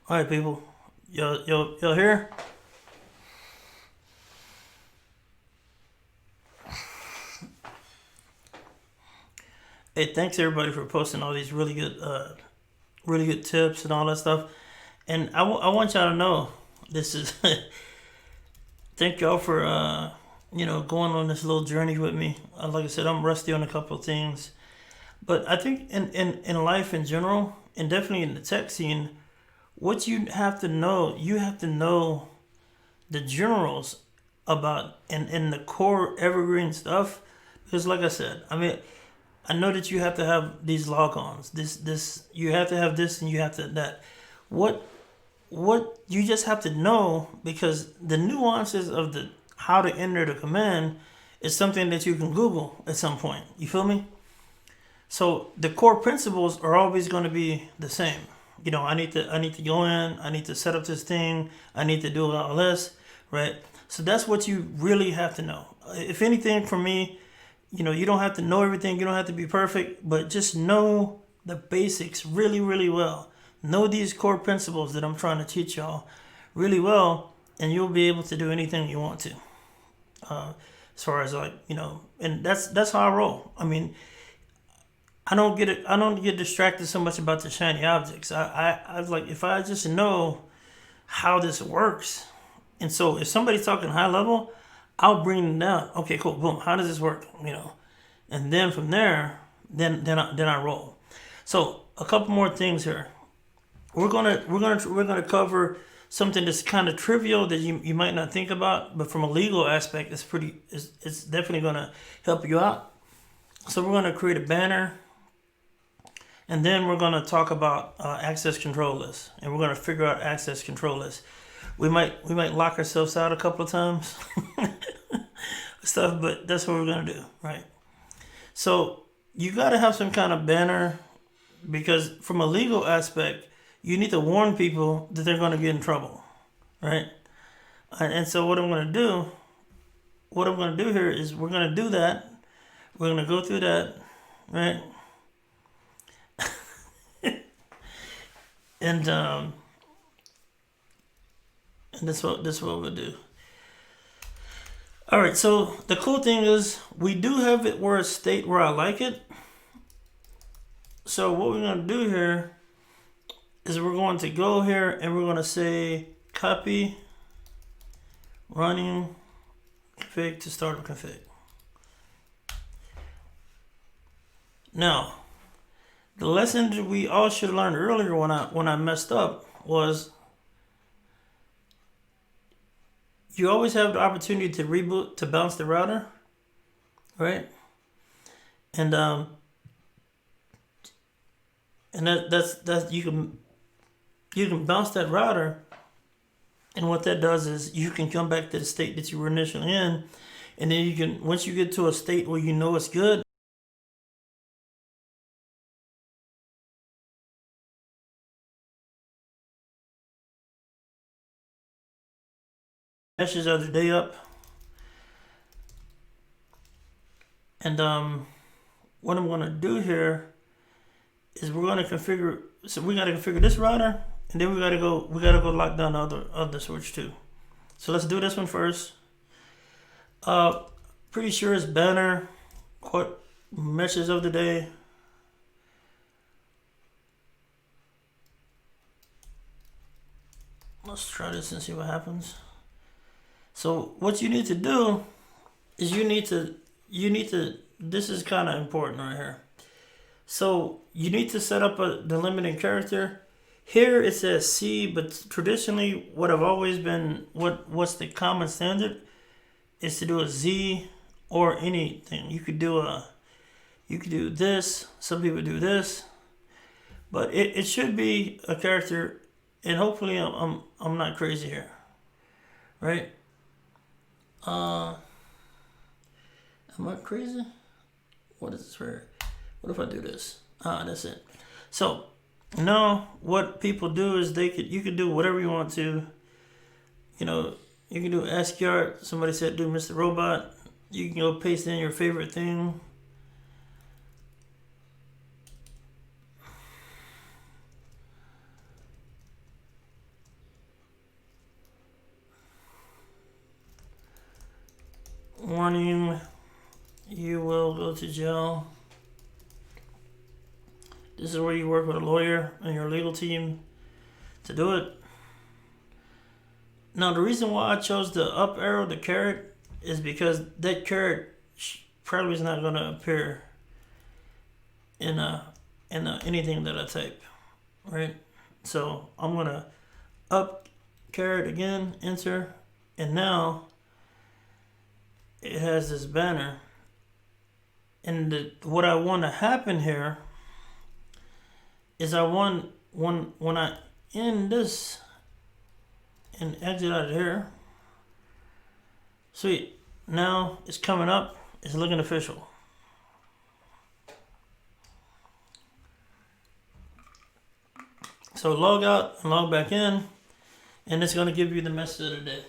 All right, people. Y'all here? Hey, thanks everybody for posting all these really good tips and all that stuff. And I want y'all to know this is thank y'all for going on this little journey with me. Like I said, I'm rusty on a couple of things, but I think in life in general, and definitely in the tech scene, what you have to know the generals about and the core evergreen stuff. Because like I said, I mean, I know that you have to have these logons. This you have to have this and you have to that. What what you just have to know, because the nuances of the how to enter the command is something that you can Google at some point. You feel me? So the core principles are always going to be the same. I need to go in, I need to set up this thing, I need to do all this, right? So that's what you really have to know. If anything, for me, you don't have to know everything, you don't have to be perfect, but just know the basics really, really well. Know these core principles that I'm trying to teach y'all really well, and you'll be able to do anything you want to. As far as and that's how I roll. I mean, I don't get distracted so much about the shiny objects. I like, if I just know how this works, and so if somebody's talking high level, I'll bring them down. Okay, cool, boom. How does this work? And then from there, then I roll. So a couple more things here. We're gonna cover something that's kind of trivial that you might not think about, but from a legal aspect, it's definitely gonna help you out. So we're gonna create a banner, and then we're gonna talk about access control lists, and we're gonna figure out access control lists. We might lock ourselves out a couple of times, stuff, but that's what we're gonna do, right? So you gotta have some kind of banner, because from a legal aspect, you need to warn people that they're gonna get in trouble, right? And so what I'm gonna do here is we're gonna do that. We're gonna go through that, right? And and that's what we'll do. All right. So the cool thing is we do have it where it's state where I like it. So what we're gonna do here is we're going to go here and we're gonna say copy running config to start a config. Now, the lesson that we all should have learned earlier when I messed up was you always have the opportunity to reboot to bounce the router, right? And that's you can bounce that router, and what that does is you can come back to the state that you were initially in, and then you can, once you get to a state where you know it's good, meshes of the day up, and what I'm gonna do here is we're gonna configure. So we gotta configure this router, and then we gotta go lock down the other switch too. So let's do this one first. Pretty sure it's banner, what meshes of the day. Let's try this and see what happens. So what you need to do is you need to this is kind of important right here. So you need to set up a delimiting character. Here it says C, but traditionally what's the common standard is to do a Z or anything. You could do this. Some people do this, but it should be a character, and hopefully I'm not crazy here, right? Am I crazy? What is this for? What if I do this? That's it. So now what people do is you could do whatever you want to. You can do ASCII. Somebody said do Mr. Robot. You can go paste in your favorite thing. Warning, you will go to jail. This is where you work with a lawyer and your legal team to do it. Now, the reason why I chose the up arrow, the caret, is because that caret probably is not going to appear in anything that I type, right? So I'm going to up caret again, enter, and now it has this banner. And what I want to happen here is I want when I end this and exit out of here. Sweet. Now it's coming up. It's looking official. So log out and log back in, and it's going to give you the message of the day.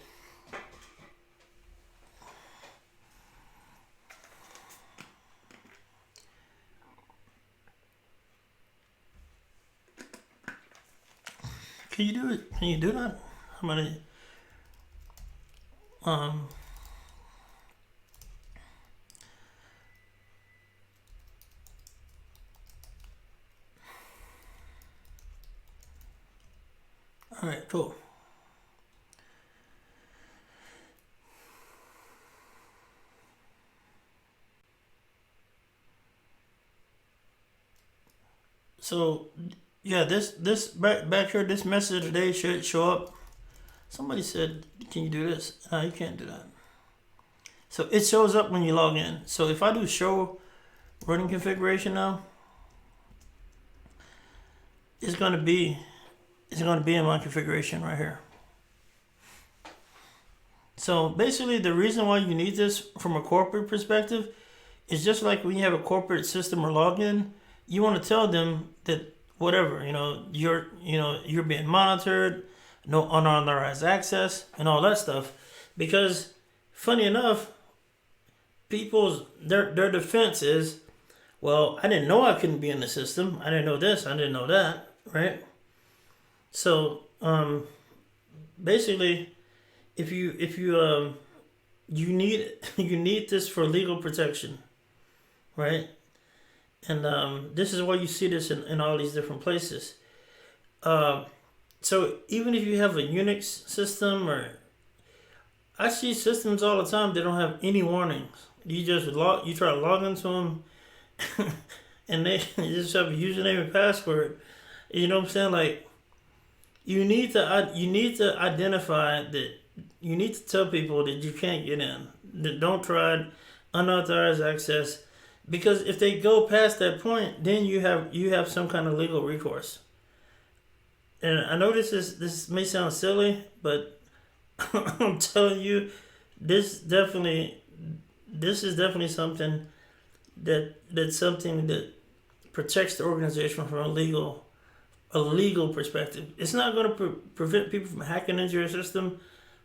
Can you do it? Can you do that? How many? All right, cool. So, yeah, this back here, this message today should show up. Somebody said, "Can you do this?" No, you can't do that. So it shows up when you log in. So if I do show running configuration now, it's gonna be in my configuration right here. So basically, the reason why you need this from a corporate perspective is just like when you have a corporate system or login, you want to tell them that whatever you're being monitored, no unauthorized access, and all that stuff. Because funny enough, people's their defense is, well, I didn't know I couldn't be in the system. I didn't know this. I didn't know that. Right. So basically, if you you need you need this for legal protection, right? And this is why you see this in all these different places. So even if you have a Unix system, or I see systems all the time, they don't have any warnings. You just you try to log into them, and they just have a username and password. You know what I'm saying? Like, you need to identify that. You need to tell people that you can't get in. That don't try unauthorized access, because if they go past that point, then you have some kind of legal recourse. And I know this may sound silly, but I'm telling you, this is definitely something that's something that protects the organization from a legal perspective. It's not going to prevent people from hacking into your system,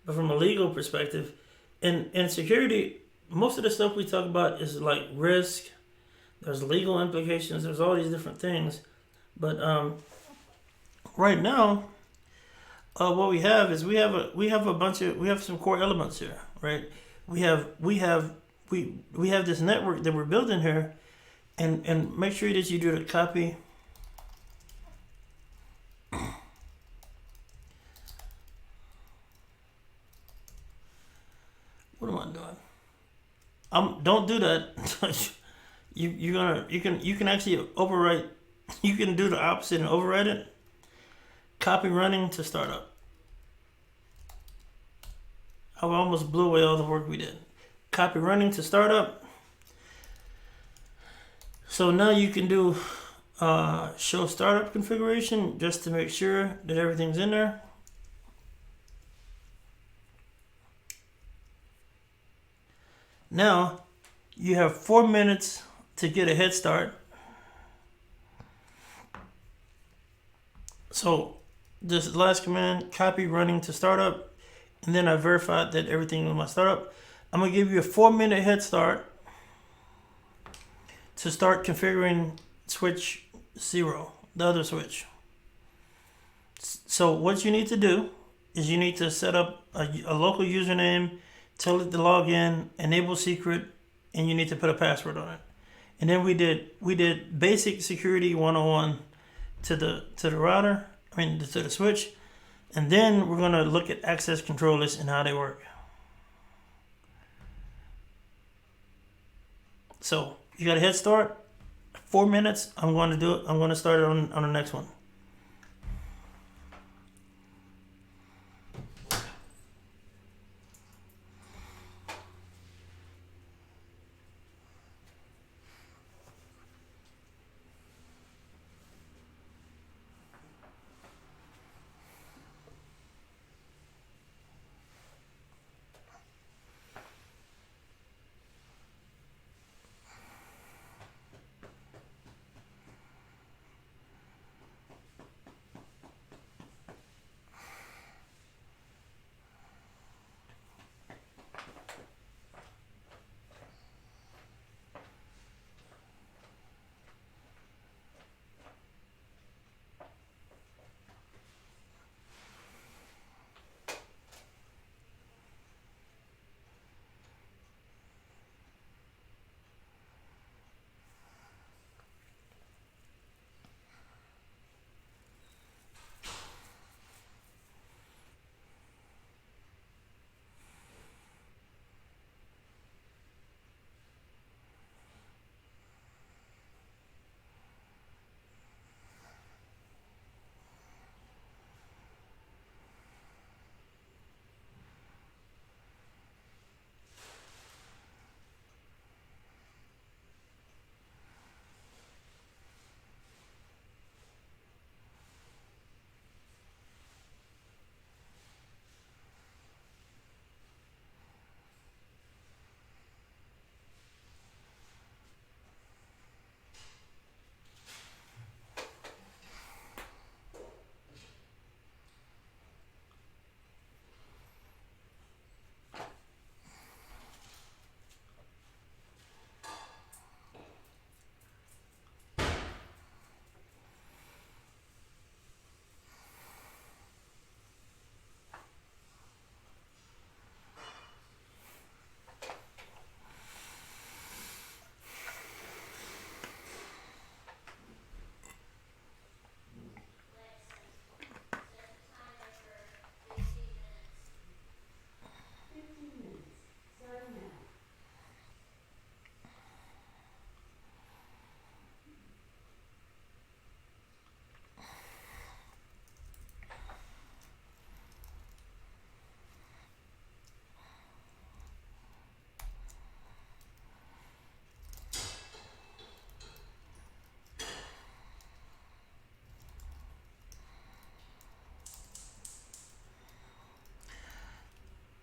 but from a legal perspective, and security, most of the stuff we talk about is like risk. There's legal implications. There's all these different things, but right now, what we have is we have some core elements here, right? We have this network that we're building here, and make sure that you do the copy. What am I doing? Don't do that. You can actually overwrite. You can do the opposite and overwrite it. Copy running to startup. I almost blew away all the work we did. Copy running to startup. So now you can do show startup configuration just to make sure that everything's in there. Now you have 4 minutes to get a head start. So this last command, copy running to startup, and then I verified that everything was my startup. I'm gonna give you a 4-minute head start to start configuring switch 0, the other switch. So what you need to do is you need to set up a local username tell it to log in, enable secret, and you need to put a password on it. And then we did basic security 101 to the router, to the switch, and then we're gonna look at access control lists and how they work. So you got a head start. 4 minutes. I'm going to do it. I'm going to start it on the next one.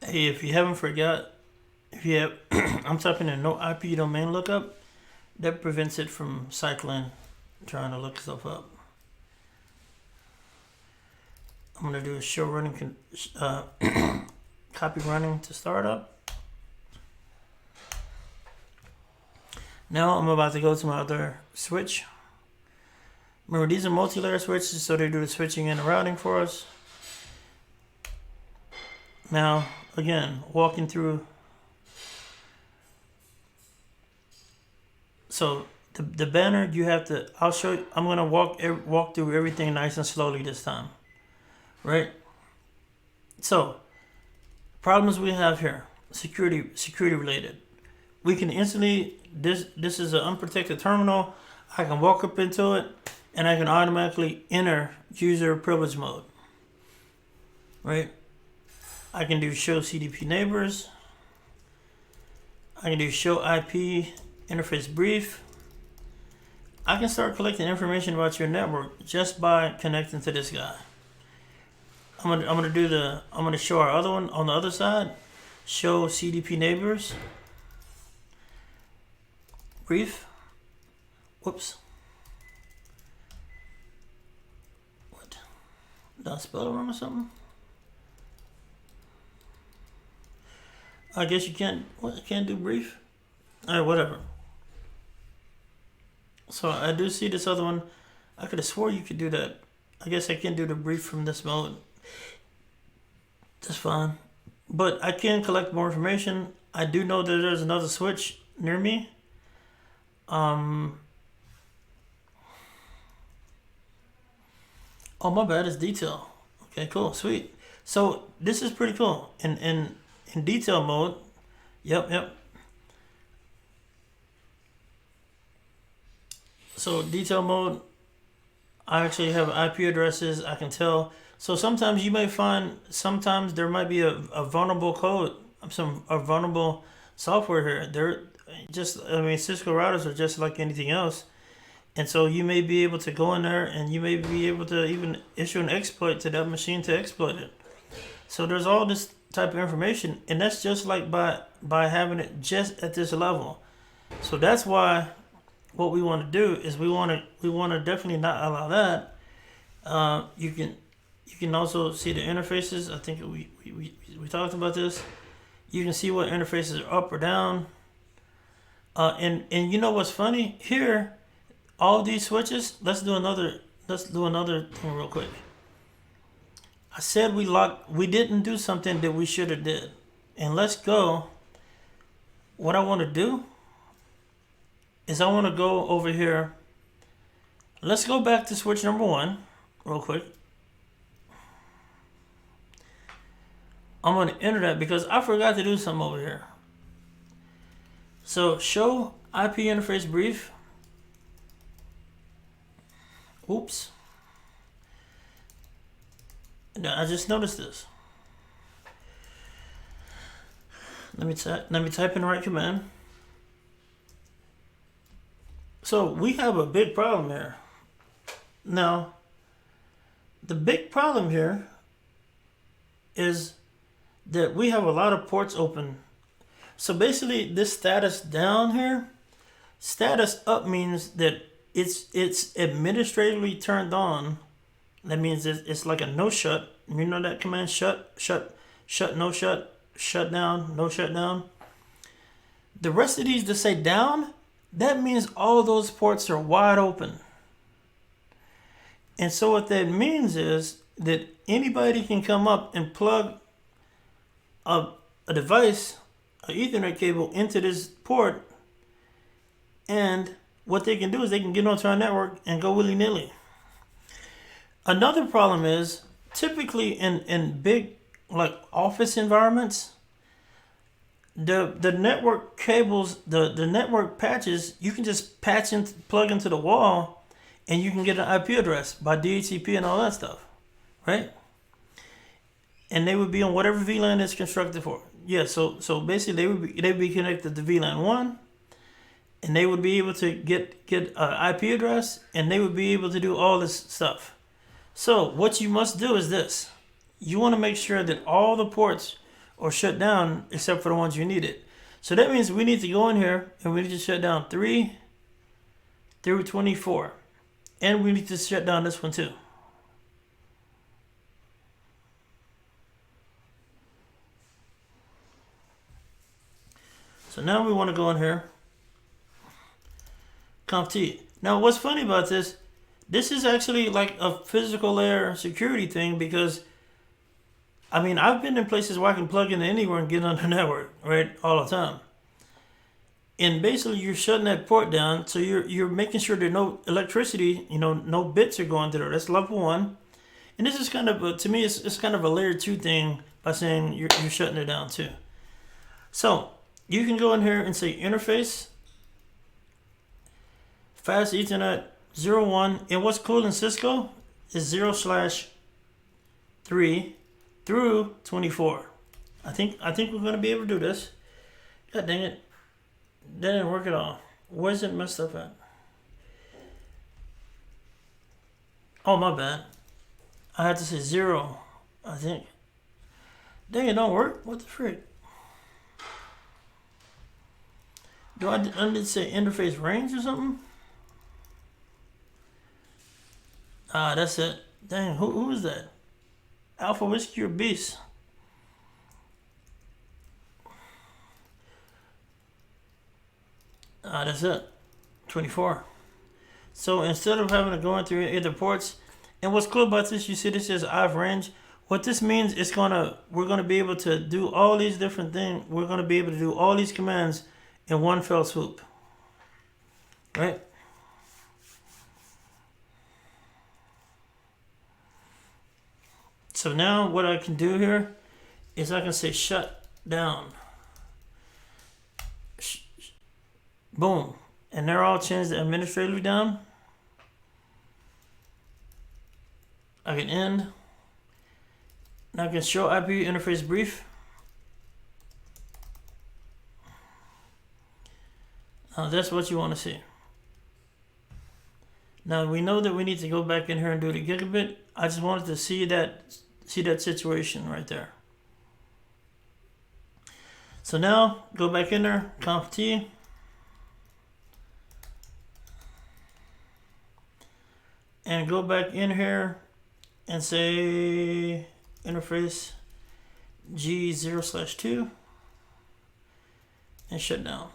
Hey, if you haven't forgot, if you have, I'm typing in no IP domain lookup. That prevents it from cycling, trying to look stuff up. I'm gonna do a show running, copy running to start up. Now I'm about to go to my other switch. Remember, these are multi-layer switches, so they do the switching and the routing for us. Now, again, walking through. So the banner, you have to. I'll show you. I'm gonna walk through everything nice and slowly this time, right? So, problems we have here, security related. We can instantly. This is an unprotected terminal. I can walk up into it, and I can automatically enter user privilege mode. Right? I can do show CDP neighbors. I can do show IP interface brief. I can start collecting information about your network just by connecting to this guy. I'm gonna show our other one on the other side. Show CDP neighbors. Brief. Whoops. What? Did I spell it wrong or something? I guess you can't. What? I can't do brief. Alright, whatever. So I do see this other one. I could have swore you could do that. I guess I can do the brief from this mode. That's fine. but I can collect more information. I do know that there's another switch near me. Um, oh my bad, it's detail. Okay, cool, sweet. So this is pretty cool. In detail mode, yep. So detail mode, I actually have IP addresses. I can tell. So sometimes you may find, sometimes there might be a vulnerable code, a vulnerable software here. They're just, I mean, Cisco routers are just like anything else. And so you may be able to go in there and you may be able to even issue an exploit to that machine to exploit it. So there's all this type of information, and that's just like by having it just at this level. So that's why what we want to do is we want to definitely not allow that. You can also see the interfaces. I think we talked about this. You can see what interfaces are up or down. And you know what's funny here? All these switches. Let's do another thing real quick. I said we didn't do something that we should have did. And let's go. What I want to do is I want to go over here. Let's go back to switch number 1 real quick. I'm going to enter that because I forgot to do something over here. So show IP interface brief. Oops. I just noticed this. Let me type in the right command. So we have a big problem here. Now, the big problem here is that we have a lot of ports open. So basically, this status down here, status up means that it's administratively turned on. That means it's like a no shut. You know that command, shut, no shut, shut down, no shut down. The rest of these that say down, that means all those ports are wide open. And so what that means is that anybody can come up and plug a device, an Ethernet cable into this port, and what they can do is they can get onto our network and go willy-nilly. Another problem is typically in big like office environments, the network cables, the network patches, you can just plug into the wall and you can get an IP address by DHCP and all that stuff, right? And they would be on whatever VLAN is constructed for. Yeah, so basically they would be connected to VLAN 1, and they would be able to get an IP address, and they would be able to do all this stuff. So what you must do is this. You want to make sure that all the ports are shut down except for the ones you needed. So that means we need to go in here and we need to shut down 3 through 24. And we need to shut down this one too. So now we want to go in here. Conf T. Now what's funny about this is actually like a physical layer security thing, because I mean, I've been in places where I can plug in anywhere and get on the network, right, all the time. And basically, you're shutting that port down, so you're making sure there's no electricity, no bits are going through there. That's level 1. And this is kind of, to me, it's kind of a layer 2 thing by saying you're shutting it down too. So you can go in here and say interface, fast Ethernet 01, and what's cool in Cisco is 0/3 through 24. I think we're gonna be able to do this. God dang it. That didn't work at all. Where's it messed up at? Oh, my bad. I had to say 0, I think. Dang, it don't work? What the frick? I did say interface range or something? Ah, that's it. Dang, who is that? Alpha Whiskey or Beast? That's it. 24. So instead of having to go in through either ports, and what's cool about this, you see this says IVE range. what this means is we're gonna be able to do all these different things. We're gonna be able to do all these commands in one fell swoop, right? So now what I can do here is I can say shut down. Boom. And they're all changed administratively down. I can end. Now I can show IP interface brief. Now that's what you want to see. Now we know that we need to go back in here and do the gigabit. I just wanted to see that situation right there. So now go back in there, conf T. And go back in here and say interface G0/2 and shut down.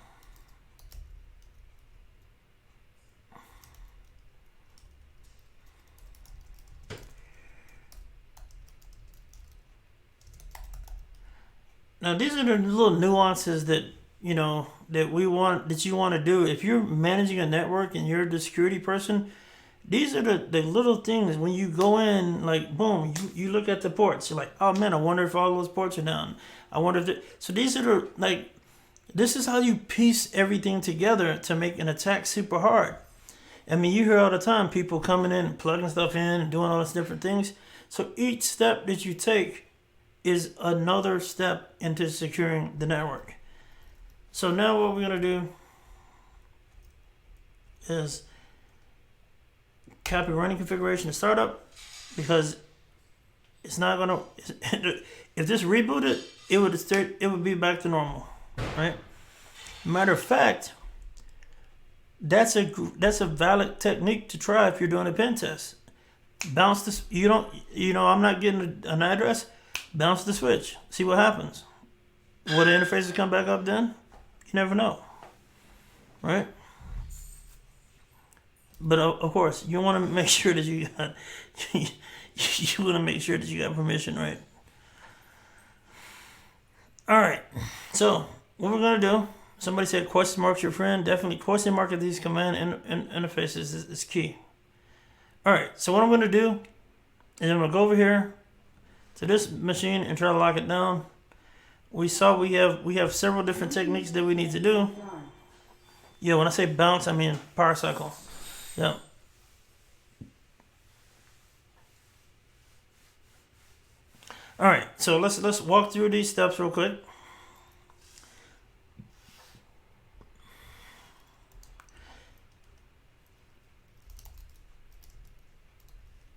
Now these are the little nuances that you want to do. If you're managing a network and you're the security person, these are the little things when you go in, like boom, you look at the ports, you're like, oh man, I wonder if all those ports are down. I wonder if so these are this is how you piece everything together to make an attack super hard. I mean, you hear all the time people coming in and plugging stuff in and doing all these different things. So each step that you take is another step into securing the network. So now what we're gonna do is copy running configuration to startup, because it's not gonna. If this rebooted, it would be back to normal, right? Matter of fact, that's a valid technique to try if you're doing a pen test. Bounce this. I'm not getting an address. Bounce the switch. See what happens. Will the interfaces come back up then? You never know, right? But of course, you want to make sure that you got you want to make sure that you got permission, right? All right. So what we're gonna do? Somebody said question mark's your friend. Definitely question mark at these command interfaces is key. All right. So what I'm gonna do is I'm gonna go over here to this machine and try to lock it down. We saw we have several different techniques that we need to do. Yeah, when I say bounce, I mean power cycle. Yeah. All right, so let's walk through these steps real quick.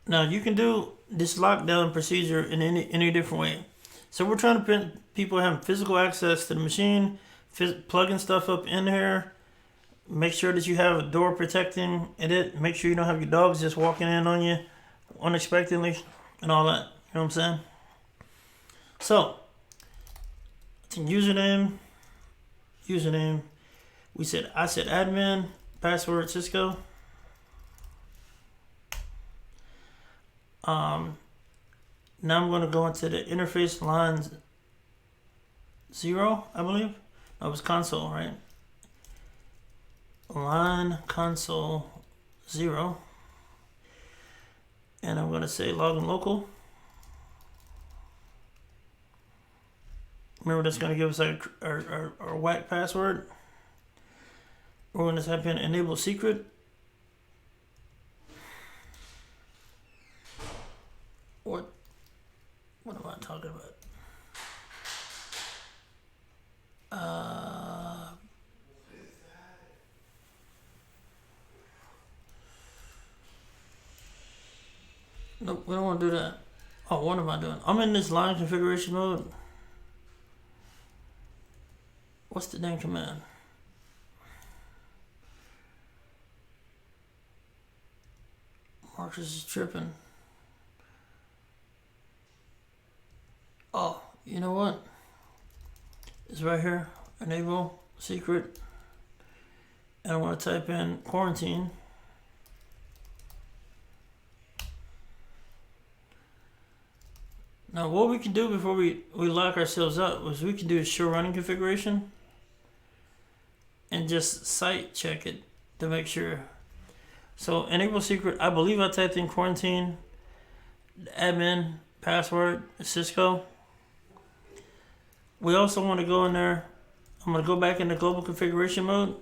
Now you can do this lockdown procedure in any different way. So we're trying to prevent people having physical access to the machine, plugging stuff up in here. Make sure that you have a door protecting it. Make sure you don't have your dogs just walking in on you unexpectedly and all that. You know what I'm saying? So, username. I said admin, password Cisco. Now I'm going to go into the interface line 0, I believe. That was console, right? Line console 0. And I'm going to say login local. Remember, that's going to give us our whack password. We're going to type in enable secret. What am I talking about? Nope, we don't want to do that. Oh, what am I doing? I'm in this line configuration mode. What's the dang command? Marcus is tripping. Oh, you know what? It's right here. Enable secret. And I want to type in quarantine. Now, what we can do before we lock ourselves up is we can do a show running configuration and just site check it to make sure. So enable secret, I believe I typed in quarantine, admin, password, Cisco. We also want to go in there. I'm going to go back into global configuration mode.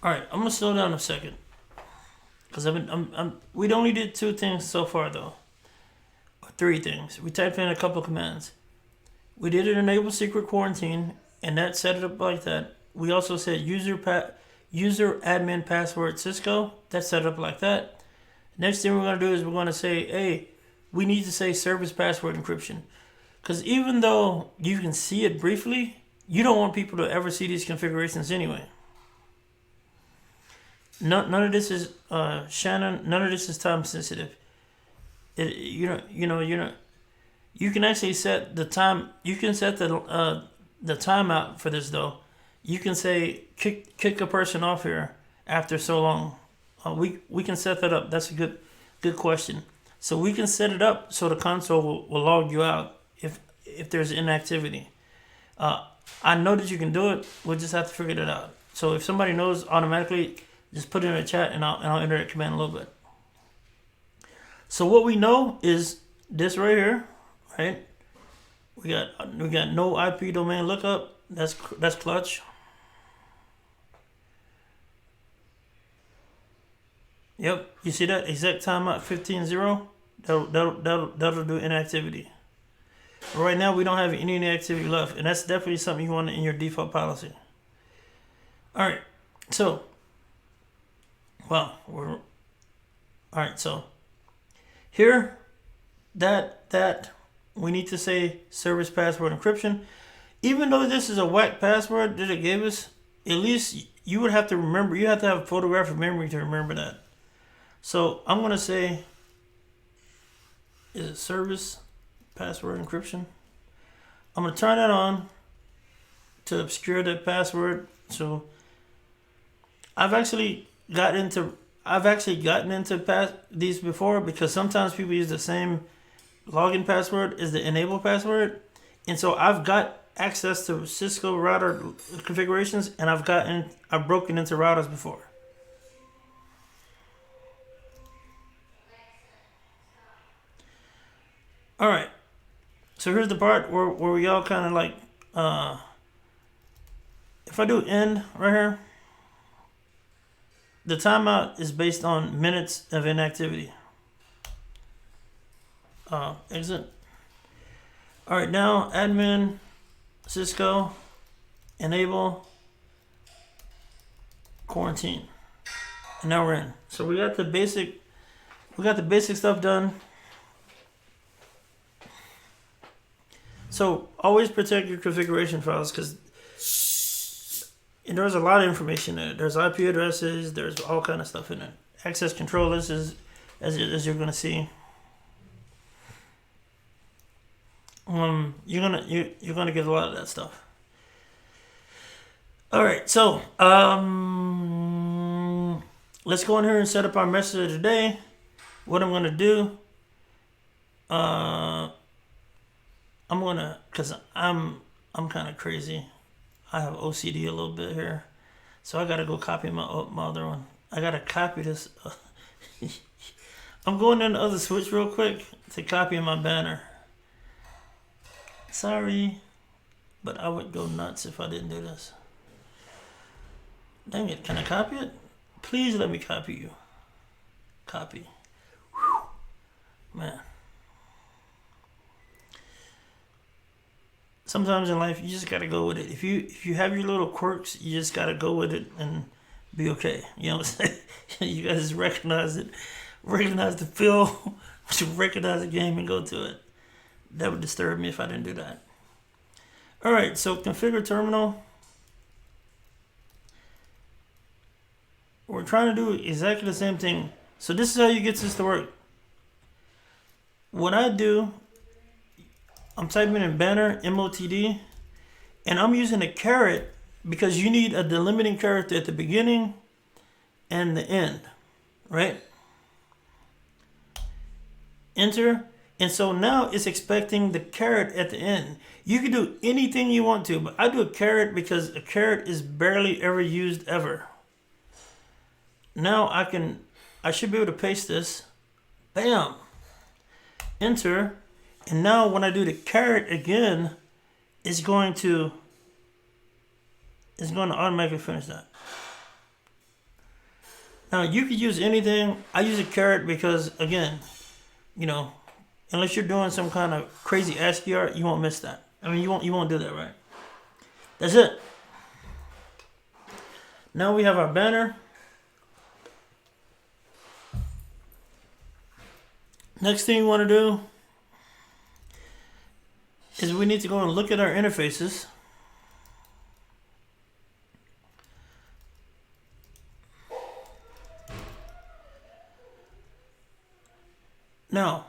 All right, I'm gonna slow down a second, cause we only did 2 things so far though, or 3 things. We typed in a couple commands. We did an enable secret quarantine, and that set it up like that. We also said user admin password Cisco. That set it up like that. Next thing we're gonna do is we're gonna say, hey, we need to say service password encryption, cause even though you can see it briefly, you don't want people to ever see these configurations anyway. None of this is Shannon. None of this is time sensitive. You can actually set the time. You can set the timeout for this though. You can say kick a person off here after so long. We can set that up. That's a good question. So we can set it up so the console will log you out if there's inactivity. I know that you can do it. We'll just have to figure that out. So if somebody knows automatically, just put it in the chat and I'll enter that command a little bit. So what we know is this right here, right? We got no IP domain lookup. That's clutch. Yep, you see that exact timeout 15:0. That'll do inactivity. Right now we don't have any inactivity left, and that's definitely something you want in your default policy. All right, so. Well, all right. So here, that we need to say service password encryption. Even though this is a whack password that it gave us, at least you would have to remember. You have to have photographic memory to remember that. So I'm gonna say, is it service password encryption? I'm gonna turn that on to obscure that password. So I've actually gotten into these before, because sometimes people use the same login password as the enable password, and so I've got access to Cisco router configurations, and I've broken into routers before. All right, so here's the part where we all kind of like, if I do end right here, the timeout is based on minutes of inactivity. Exit. All right, now admin, Cisco, enable, quarantine, and now we're in. So we got the basic stuff done. So always protect your configuration files, because there's a lot of information in it. There's IP addresses. There's all kind of stuff in it. Access control lists, as you're gonna see. You're gonna get a lot of that stuff. All right, so let's go in here and set up our message of the day. What I'm gonna do, cause I'm kind of crazy. I have OCD a little bit here, so I gotta go copy my other one. I gotta copy this. I'm going in the other switch real quick to copy my banner. Sorry, but I would go nuts if I didn't do this. Dang it, can I copy it? Please let me copy you. Copy. Whew. Man. Sometimes in life you just gotta go with it. If you have your little quirks, you just gotta go with it and be okay. You know what I'm saying? You guys recognize it, recognize the feel, recognize the game and go to it. That would disturb me if I didn't do that. All right, so configure terminal. We're trying to do exactly the same thing. So this is how you get this to work. What I do, I'm typing in banner MOTD, and I'm using a caret because you need a delimiting character at the beginning and the end, right? Enter. And so now it's expecting the caret at the end. You can do anything you want to, but I do a caret because a caret is barely ever used ever. Now I should be able to paste this. Bam. Enter. And now when I do the caret again, it's going to automatically finish that. Now you could use anything. I use a caret because, again, unless you're doing some kind of crazy ASCII art, you won't miss that. I mean, you won't do that, right? That's it. Now we have our banner. Next thing you want to do is we need to go and look at our interfaces. Now,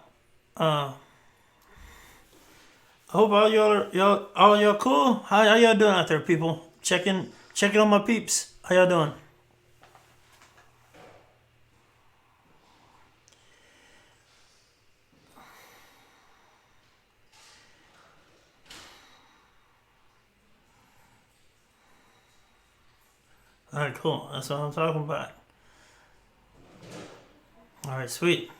I hope all y'all cool. How y'all doing out there, people? Checking on my peeps. How y'all doing? All right, cool. That's what I'm talking about. All right, sweet.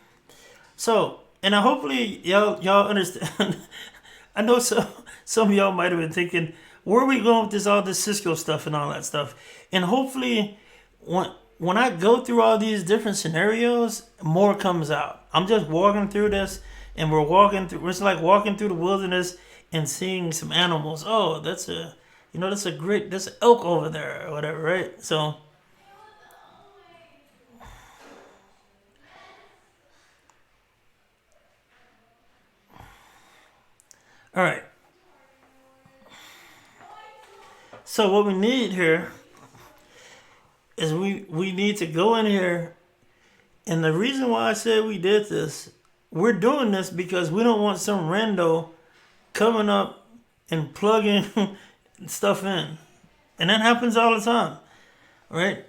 So, and hopefully y'all understand. I know some of y'all might have been thinking, where are we going with all this Cisco stuff and all that stuff? And hopefully, when I go through all these different scenarios, more comes out. I'm just walking through this, and it's like walking through the wilderness and seeing some animals. Oh, that's an elk over there or whatever, right? So, all right. So what we need here is we need to go in here, and the reason why I said we did this, we're doing this because we don't want some rando coming up and plugging stuff in, and that happens all the time, right?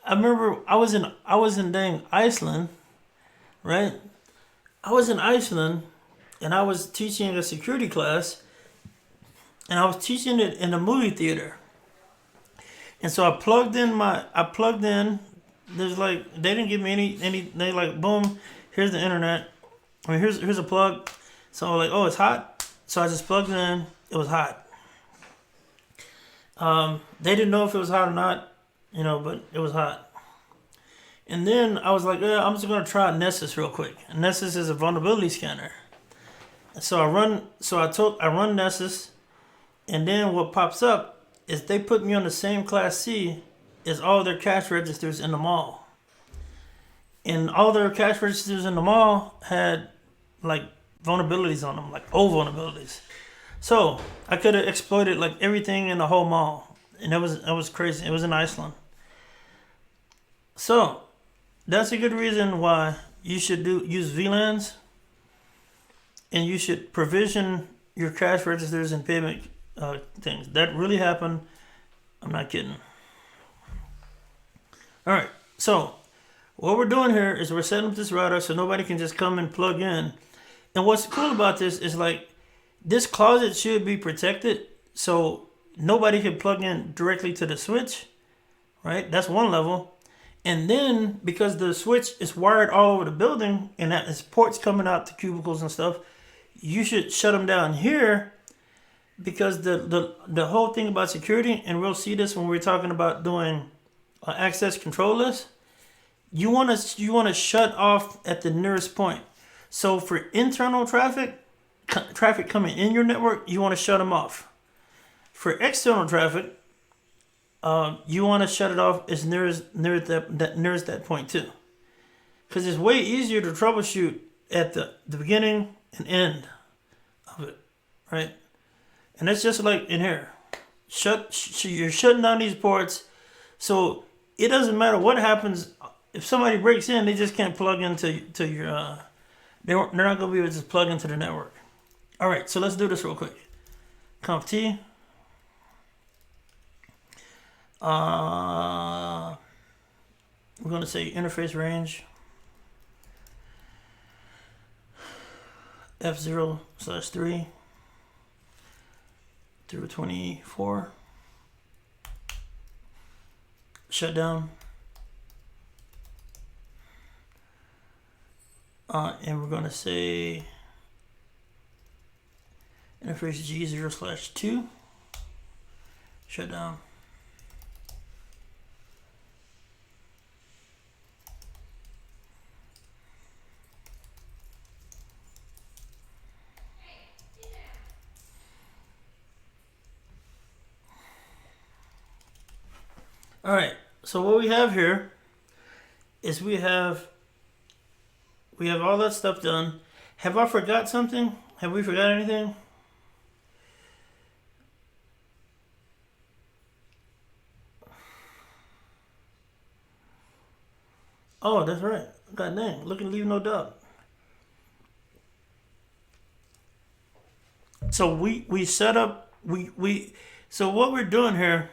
I remember I was in dang Iceland, right? I was in Iceland, and I was teaching a security class, and I was teaching it in a movie theater. And so I plugged in. There's like, they didn't give me they like, boom, here's the internet. I mean, here's a plug. So I was like, oh, it's hot. So I just plugged it in. It was hot. They didn't know if it was hot or not, but it was hot. And then I was like, yeah, I'm just gonna try Nessus real quick. And Nessus is a vulnerability scanner. So I run Nessus, and then what pops up is they put me on the same class C as all their cache registers in the mall. And all their cache registers in the mall had like vulnerabilities on them, like old vulnerabilities. So I could have exploited like everything in the whole mall. And that was crazy. It was in Iceland. So that's a good reason why you should use VLANs, and you should provision your cache registers and payment things. That really happened. I'm not kidding. All right. So what we're doing here is we're setting up this router so nobody can just come and plug in. And what's cool about this is like this closet should be protected so nobody can plug in directly to the switch, right? That's one level. And then because the switch is wired all over the building and that is ports coming out to cubicles and stuff, you should shut them down here, because the whole thing about security, and we'll see this when we're talking about doing access control list, you want to shut off at the nearest point. So for internal traffic coming in your network, you want to shut them off. For external traffic, you want to shut it off as nearest that point too, because it's way easier to troubleshoot at the beginning and end of it, right? And that's just like in here. You're shutting down these ports, so it doesn't matter what happens. If somebody breaks in, they just can't plug into your. They're not going to be able to just plug into the network. All right, so let's do this real quick. Conf T. We're going to say interface range F0/3 through 24. Shutdown. And we're going to say interface G0/2. Shutdown. All right. So what we have here is we have all that stuff done. Have I forgot something? Have we forgot anything? Oh, that's right. God dang, look and leave no doubt. So we set up so what we're doing here.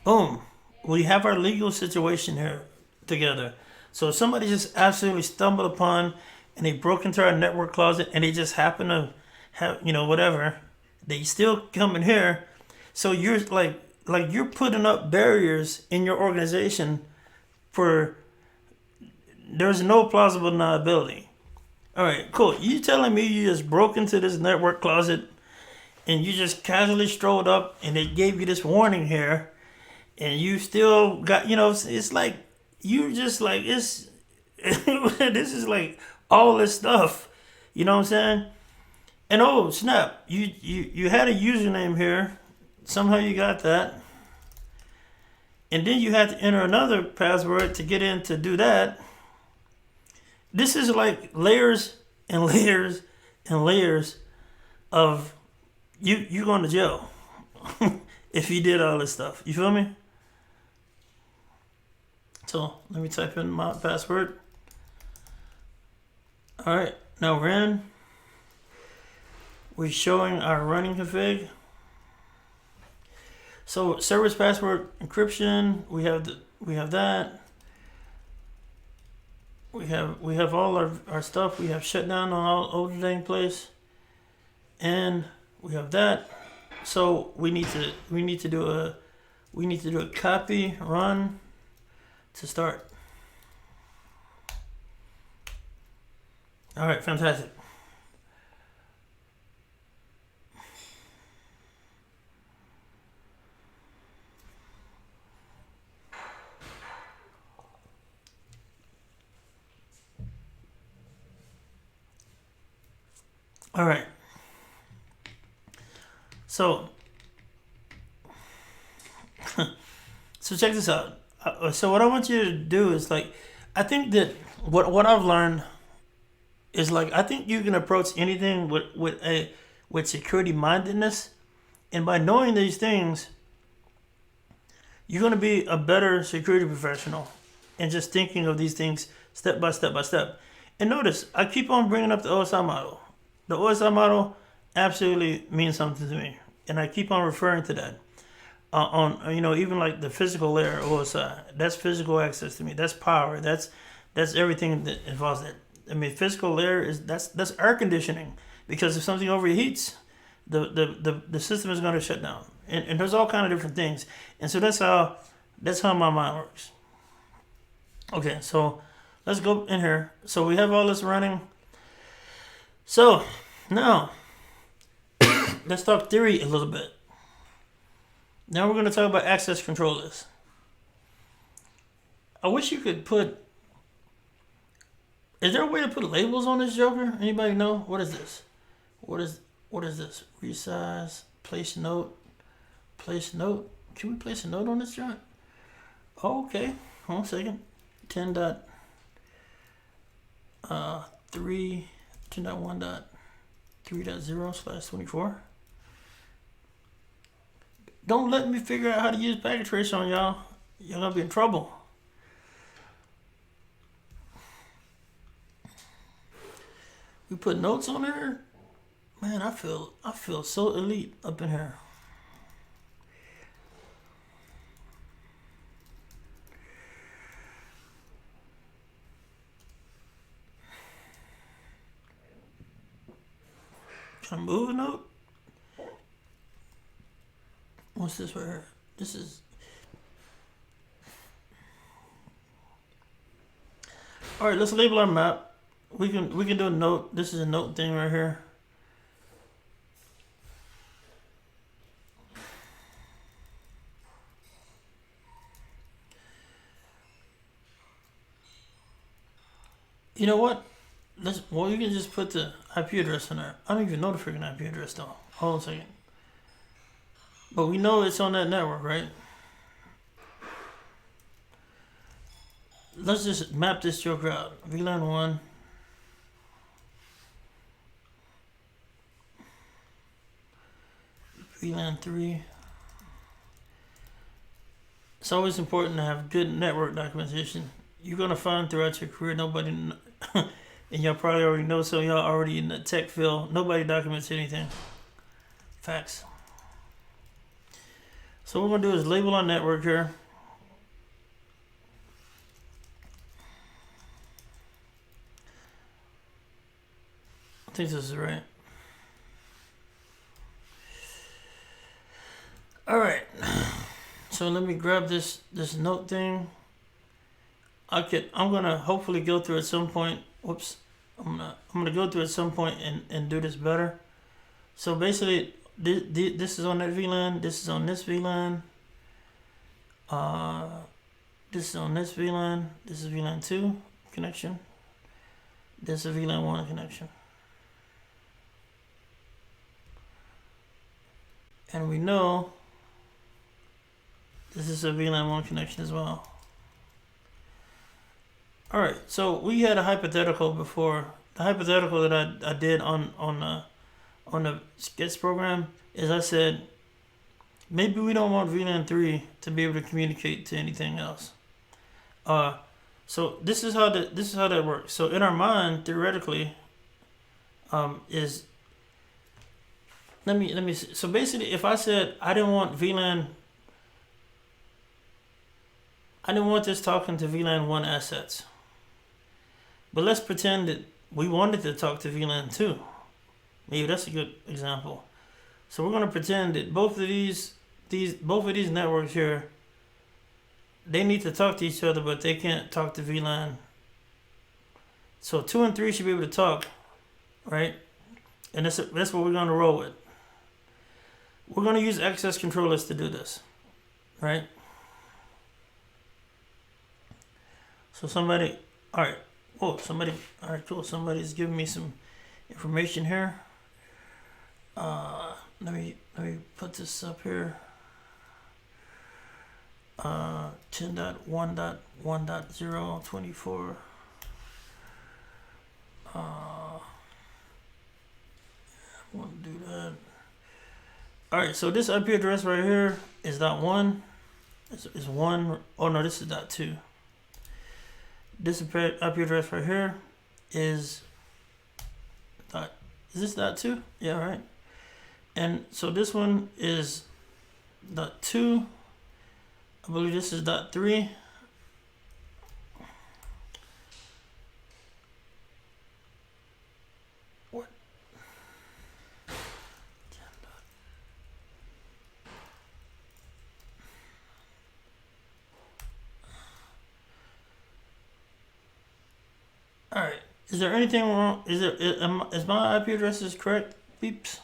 Boom. We have our legal situation here together. So if somebody just absolutely stumbled upon and they broke into our network closet and they just happen to have, whatever, they still come in here. So you're like you're putting up barriers in your organization for there's no plausible deniability. All right, cool. You telling me you just broke into this network closet and you just casually strolled up and they gave you this warning here and you still got, it's like you just like it's this is like all this stuff, you know what I'm saying? And oh snap, you had a username here, somehow you got that, and then you had to enter another password to get in to do that. This is like layers and layers and layers of you going to jail if you did all this stuff. You feel me? So let me type in my password. All right, now we're showing our running config. So service password encryption. We have that. We have all our stuff. We have shutdown on all over the dang place, and we have that. So we need to do a copy run to start. All right, fantastic. All right. So check this out. So what I want you to do is like, I think that what I've learned is like I think you can approach anything with security mindedness, and by knowing these things, you're gonna be a better security professional, and just thinking of these things step by step by step. And notice I keep on bringing up the OSI model. The OSI model absolutely means something to me, and I keep on referring to that. Even like the physical layer of OSI, that's physical access to me. That's power. That's everything that involves that. I mean, physical layer is that's air conditioning, because if something overheats, the system is going to shut down, and there's all kind of different things, and so that's how my mind works. Okay, so let's go in here. So we have all this running. So now let's talk theory a little bit. Now we're going to talk about access controllers. I wish you could put. Is there a way to put labels on this joker? Anybody know? What is this? What is this? Resize, place note, place note. Can we place a note on this joint? Oh, okay. Hold on a second. 10.1.3.0/24. Don't let me figure out how to use packet trace on y'all. Y'all gonna be in trouble. We put notes on there. Man, I feel so elite up in here. Can I move a note? What's this right here? This is. All right, let's label our map. We can do a note. This is a note thing right here. You know what? You can just put the IP address in there. I don't even know the freaking IP address though. Hold on a second. But we know it's on that network, right? Let's just map this joker out. VLAN 1. VLAN 3. It's always important to have good network documentation. You're going to find throughout your career, nobody, and y'all probably already know, so y'all already in the tech field, nobody documents anything. Facts. So what we're going to do is label our network here. I think this is right. All right. So let me grab this note thing. I'm gonna hopefully go through at some point. Whoops. I'm gonna go through at some point and do this better. So basically, this is on that VLAN. This is on this VLAN. This is on this VLAN. This is VLAN 2 connection. This is VLAN 1 connection. And we know this is a VLAN 1 connection as well. Alright, so we had a hypothetical before. The hypothetical that I did on the sketch program is I said maybe we don't want VLAN 3 to be able to communicate to anything else. So this is how that works. So in our mind, theoretically, is let me see. So basically, if I said I didn't want this talking to VLAN 1 assets, but let's pretend that we wanted to talk to VLAN 2. Maybe that's a good example. So we're gonna pretend that both of these networks here, they need to talk to each other, but they can't talk to VLAN. So 2 and 3 should be able to talk, right? And that's what we're gonna roll with. We're gonna use access control lists to do this, right? So all right, cool. Somebody's giving me some information here. Let me put this up here. 10.1.1.024. I want to do that. All right, so this IP address right here is .1. Is 1. Oh no, this is .2. This IP address right here is this .2? Yeah, right. And so this one is .2. I believe this is .3. What? All right. Is there anything wrong? Is my IP addresses correct? Beeps.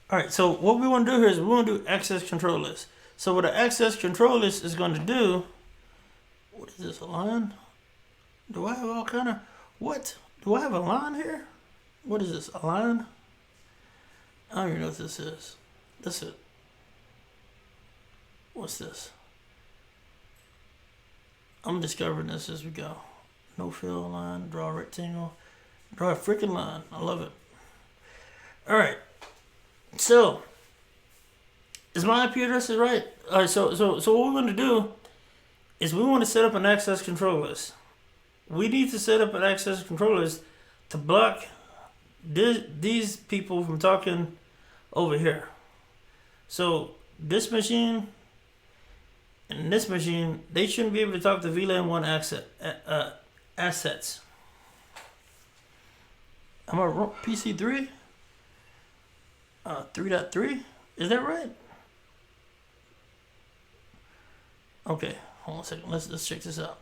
All right. So what we want to do here is we want to do access control list. So what an access control list is going to do? What is this, a line? Do I have all kind of what? Do I have a line here? What is this? A line? I don't even know what this is. That's it. What's this? I'm discovering this as we go. No fill line, draw a rectangle, draw a freaking line. I love it. All right. So, is my IP address right? All right. So what we're going to do is we want to set up an access control list. we need to set up an access controllers to block these people from talking over here. So this machine and this machine, they shouldn't be able to talk to VLAN 1 assets. Am I wrong? PC 3? 3.3? Is that right? Okay, hold on a second. Let's check this out.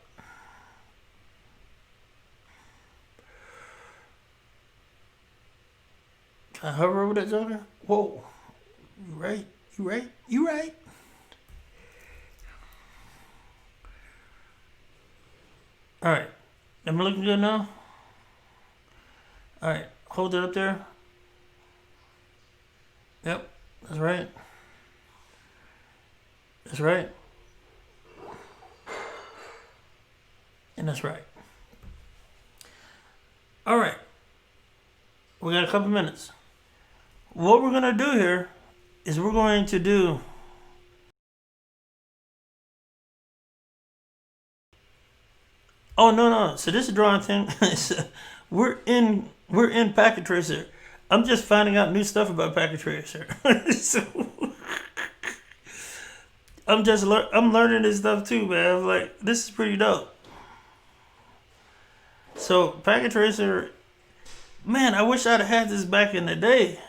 Can I hover over that joker? Whoa. You right. You right. Alright. Am I looking good now? Alright. Hold it up there. Yep. That's right. That's right. And that's right. Alright. We got a couple minutes. What we're going to do here is we're going to do oh no. So this is drawing thing. we're in Packet Tracer. I'm just finding out new stuff about Packet Tracer. So I'm learning this stuff too, man. I'm like, this is pretty dope. So Packet Tracer, man, I wish I'd have had this back in the day.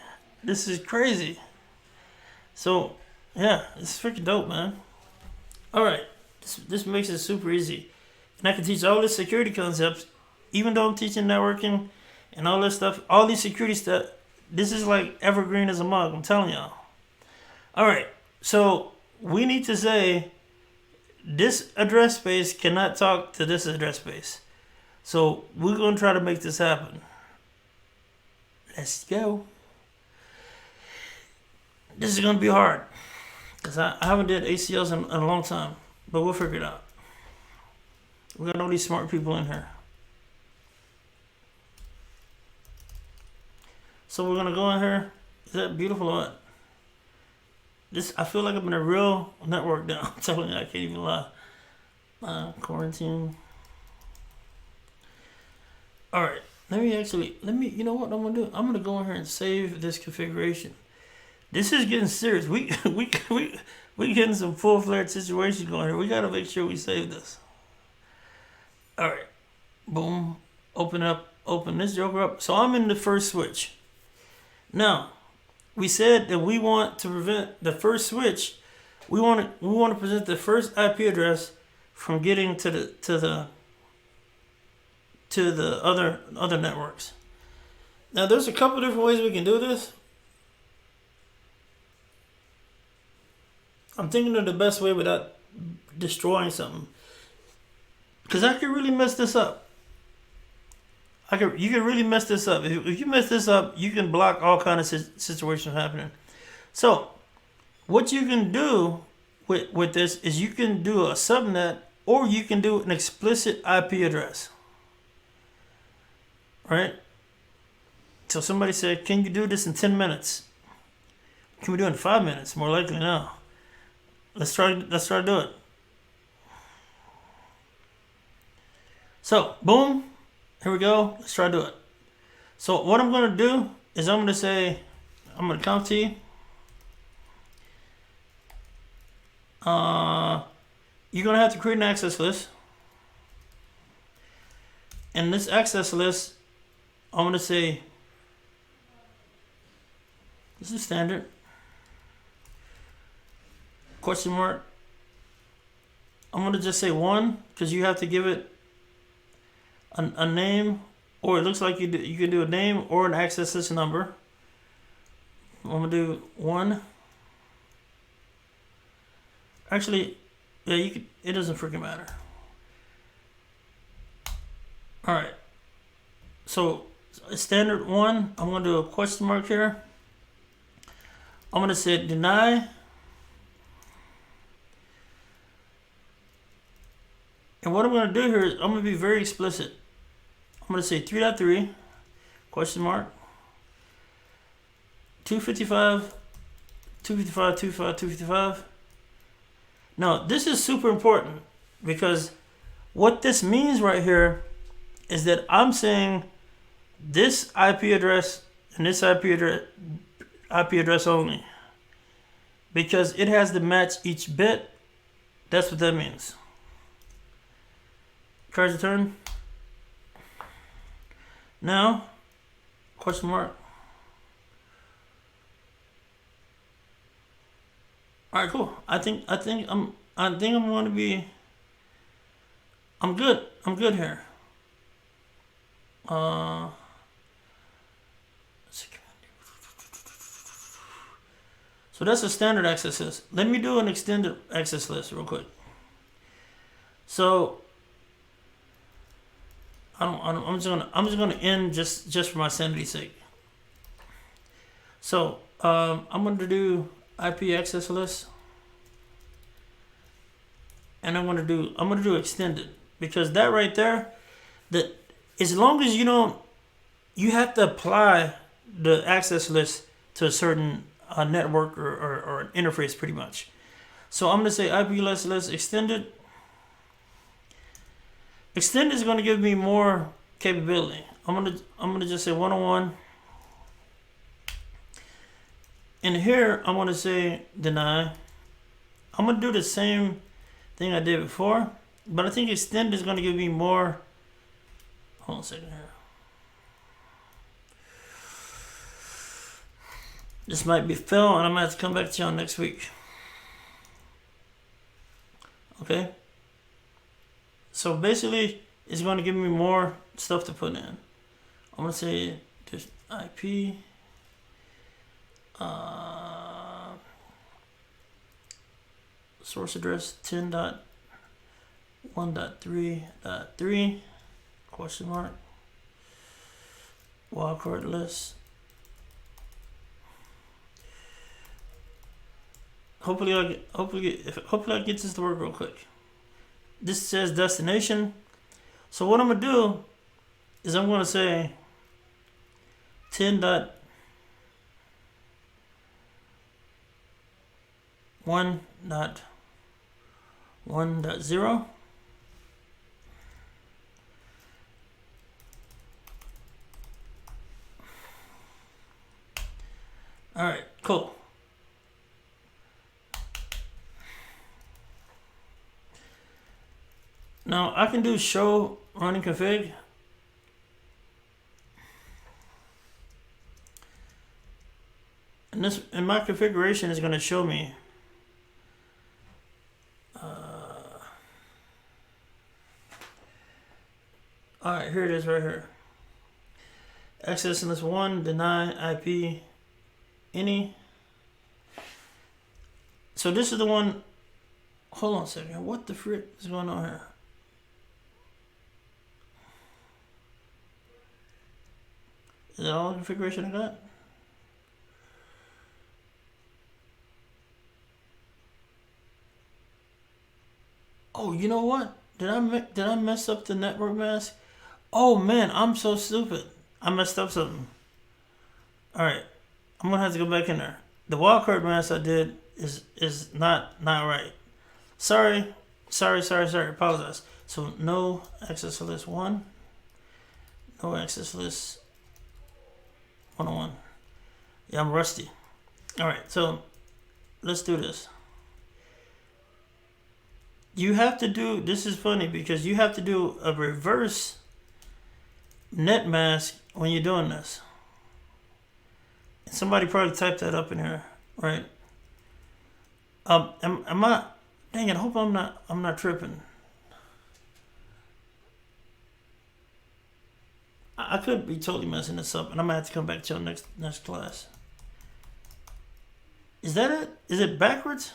This is crazy. So yeah, it's freaking dope, man. All right, this makes it super easy, and I can teach all the security concepts, even though I'm teaching networking and all this stuff. All these security stuff. This is like evergreen as a mug. I'm telling y'all. All right, so we need to say this address space cannot talk to this address space. So we're gonna try to make this happen. Let's go. This is gonna be hard because I haven't did ACLs in a long time, but we'll figure it out. We got all these smart people in here. So we're gonna go in here. Is that beautiful or what? This, I feel like I'm in a real network now. I'm telling you, I can't even lie. Quarantine. All right, let me, you know what I'm gonna do? I'm gonna go in here and save this configuration. This is getting serious. We getting some full-fledged situation going here. We gotta make sure we save this. All right, boom, open this joker up. So I'm in the first switch. Now, we said that we want to prevent the first switch. We want to prevent the first IP address from getting to the other networks. Now, there's a couple different ways we can do this. I'm thinking of the best way without destroying something, because I could really mess this up. You can really mess this up. If you mess this up, you can block all kind of situations happening. So, what you can do with this is you can do a subnet, or you can do an explicit IP address. Right? So somebody said, "Can you do this in 10 minutes?" Can we do it in 5 minutes? More likely now. Let's try to do it. So, boom. Here we go. Let's try to do it. So what I'm going to do is I'm going to count to you. You're going to have to create an access list. And this access list, I'm going to say, this is standard. Question mark. I'm going to just say 1, because you have to give it a name, or it looks like you can do a name or an access list number. I'm going to do 1. Actually, yeah, you could, it doesn't freaking matter. All right. So standard 1, I'm going to do a question mark here. I'm going to say deny. And what I'm going to do here is I'm going to be very explicit. I'm going to say 3.3, question mark, 255, 255, 255, 255. Now, this is super important, because what this means right here is that I'm saying this IP address and this IP address only, because it has to match each bit. That's what that means. Cards your turn. Now, question mark. All right, cool. I think I'm going to be. I'm good. I'm good here. So that's a standard access list. Let me do an extended access list real quick. So I'm just gonna end just for my sanity's sake. So I'm gonna do IP access list, and I'm gonna do extended, because that right there, that as long as you have to apply the access list to a certain network or an interface pretty much. So I'm gonna say IP list extended. Extended is gonna give me more capability. I'm gonna just say 101. And here I'm gonna say deny. I'm gonna do the same thing I did before, but I think extended is gonna give me more. Hold on a second here. This might be Phil, and I'm gonna have to come back to y'all next week. Okay? So basically, it's gonna give me more stuff to put in. I'm gonna say just IP. Source address 10.1.3.3 question mark wildcard list. Hopefully I get this to work real quick. This says destination. So what I'm gonna do is I'm gonna say 10.1.1.0. All right, cool. Now I can do show running config. And my configuration is going to show me all right, here it is right here. Access list 1, deny IP any. So this is the one. Hold on a second. What the frick is going on here? Is that all the configuration I got? Oh, you know what? Did I mess up the network mask? Oh man, I'm so stupid. I messed up something. All right, I'm gonna have to go back in there. The wildcard mask I did is not right. Sorry. Apologize. So no access list 1, no access list 101. Yeah, I'm rusty. All right, so let's do this. You have to do, this is funny because you have to do a reverse net mask when you're doing this. And somebody probably typed that up in here, right? Am I, dang it, I hope I'm not tripping. I could be totally messing this up, and I'm gonna have to come back to your next class. Is that it? Is it backwards?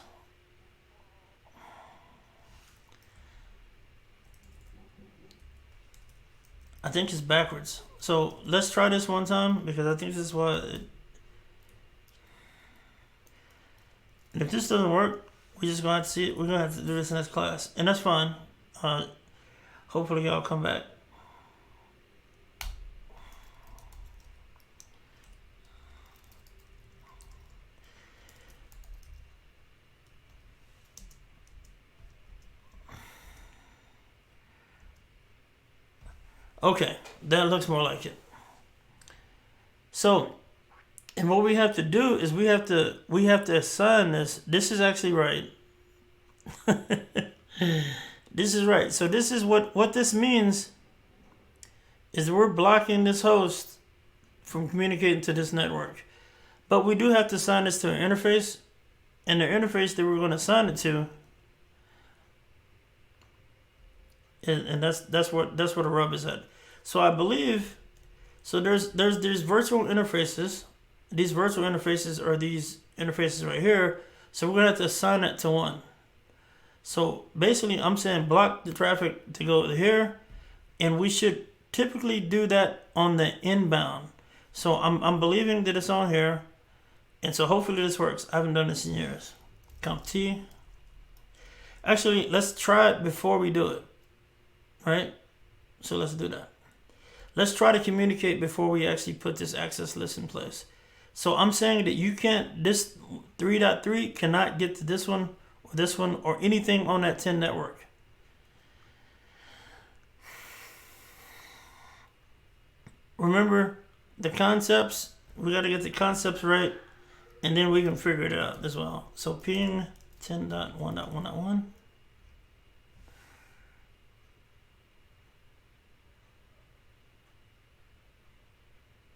I think it's backwards. So let's try this one time, because I think this is what and if this doesn't work, we're just gonna have to see it. We're gonna have to do this in this class, and that's fine. Hopefully y'all come back. Okay, that looks more like it. So, and what we have to do is we have to assign this. This is actually right. This is right. So this is what this means is we're blocking this host from communicating to this network. But we do have to assign this to an interface, and the interface that we're going to assign it to, and that's where the rub is at. So I believe, so there's virtual interfaces. These virtual interfaces are these interfaces right here. So we're gonna have to assign it to one. So basically, I'm saying block the traffic to go to here, and we should typically do that on the inbound. So I'm believing that it's on here, and so hopefully this works. I haven't done this in years. CompT. Actually, let's try it before we do it. Right? So let's do that. Let's try to communicate before we actually put this access list in place. So I'm saying that you can't, this 3.3 cannot get to this one, or anything on that 10 network. Remember the concepts, we got to get the concepts right, and then we can figure it out as well. So ping 10.1.1.1.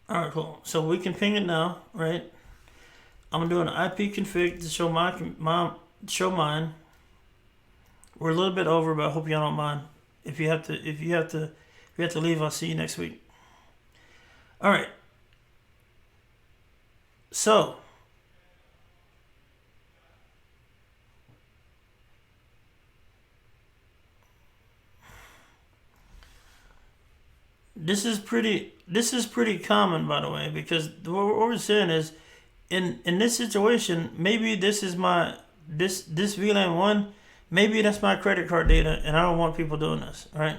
All right, cool. So we can ping it now, right? I'm gonna do an IP config to show mine. We're a little bit over, but I hope y'all don't mind. If you have to leave, I'll see you next week. All right. So this is pretty common, by the way, because what we're saying is, in this situation, maybe this is this VLAN 1, maybe that's my credit card data, and I don't want people doing this, right?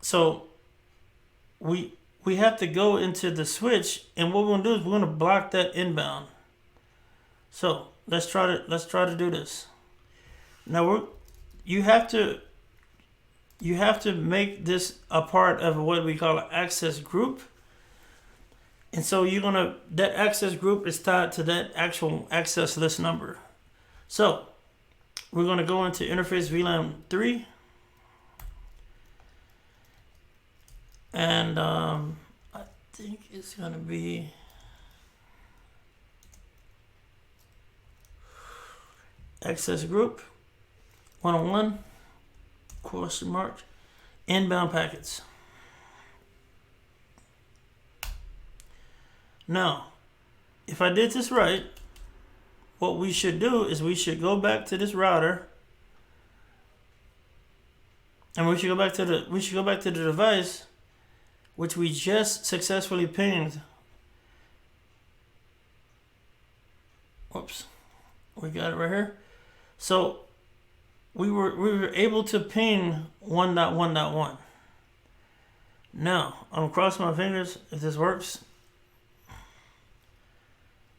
So we have to go into the switch, and what we're gonna do is we're gonna block that inbound. So let's try to do this. Now you have to make this a part of what we call an access group. And so that access group is tied to that actual access list number. So we're gonna go into interface VLAN 3. And I think it's gonna be access group 101 ? Inbound packets. Now, if I did this right, what we should do is we should go back to this router, and we should go back to the device which we just successfully pinged. Whoops, we got it right here. So we were able to ping 1.1.1. Now I'm gonna cross my fingers if this works.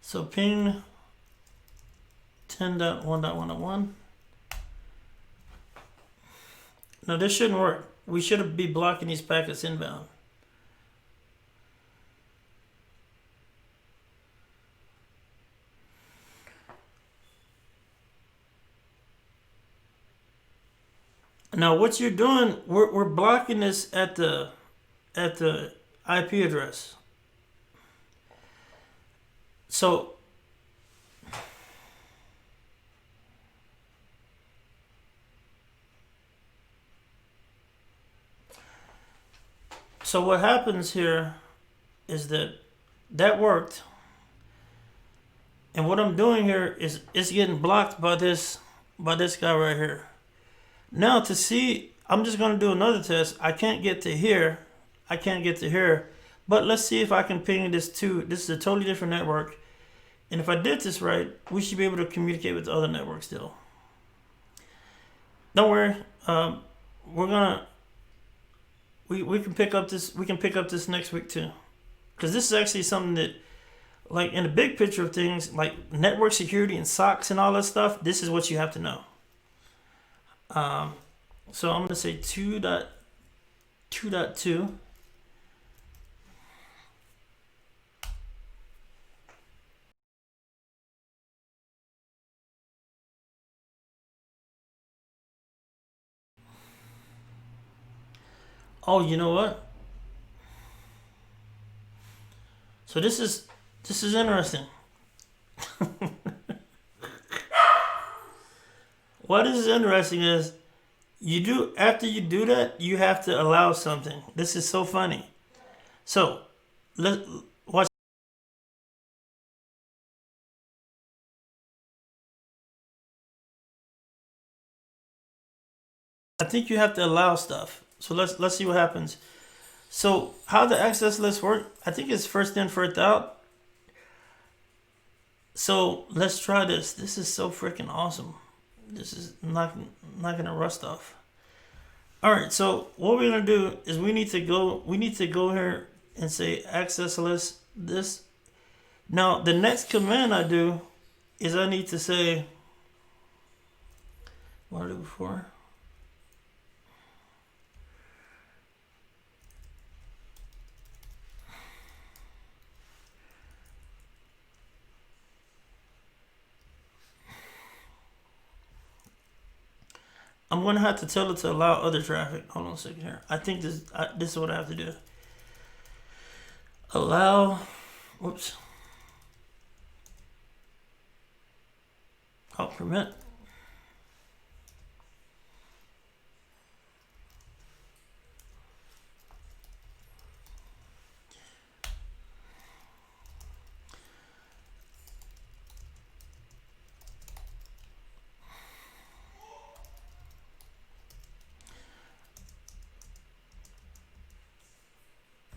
So ping 10.1.1.1. Now this shouldn't work. We should be blocking these packets inbound. Now what you're doing, we're blocking this at the IP address. So what happens here is that worked, and what I'm doing here is it's getting blocked by this guy right here. Now to see, I'm just going to do another test. I can't get to here. But let's see if I can ping this to, this is a totally different network. And if I did this right, we should be able to communicate with the other network still. Don't worry. We can pick up this next week too. Because this is actually something that, like, in the big picture of things, like network security and SOCs and all that stuff, this is what you have to know. So I'm going to say 2.3 2.2. Oh, you know what? So this is interesting. What is interesting is after you do that, you have to allow something. This is so funny. So let watch. I think you have to allow stuff. So let's see what happens. So how the access list work? I think it's first in, first out. So let's try this. This is so freaking awesome. This is not gonna rust off. All right. So what we're gonna do is we need to go here and say access list this. Now the next command I do is I need to say what I did before. I'm gonna have to tell it to allow other traffic. Hold on a second here. I think this is what I have to do. Allow. Whoops. Oh, permit.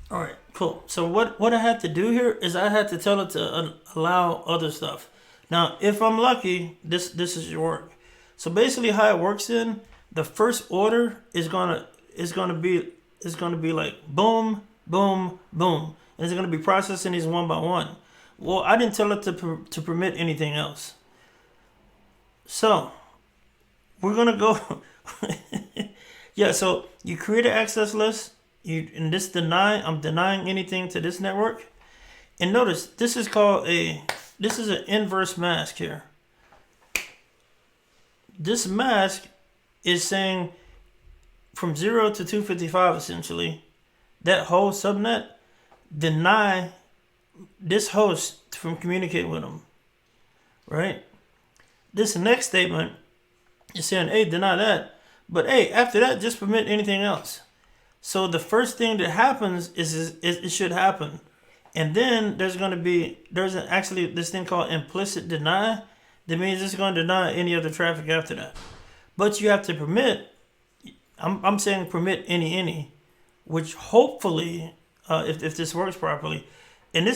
All right, cool. So what I had to do here is I had to tell it to allow other stuff. Now, if I'm lucky, this is your work. So basically, how it works in the first order is gonna be like boom, boom, boom, and it's gonna be processing these one by one. Well, I didn't tell it to permit anything else. So we're gonna go. Yeah. So you create an access list. In this I'm denying anything to this network. And notice this is an inverse mask here. This mask is saying from 0 to 255 essentially, that whole subnet, deny this host from communicating with them. Right? This next statement is saying, hey, deny that. But hey, after that, just permit anything else. So the first thing that happens is it should happen, and then there's actually this thing called implicit deny. That means it's going to deny any other traffic after that. But you have to permit. I'm saying permit any, which hopefully, if this works properly, and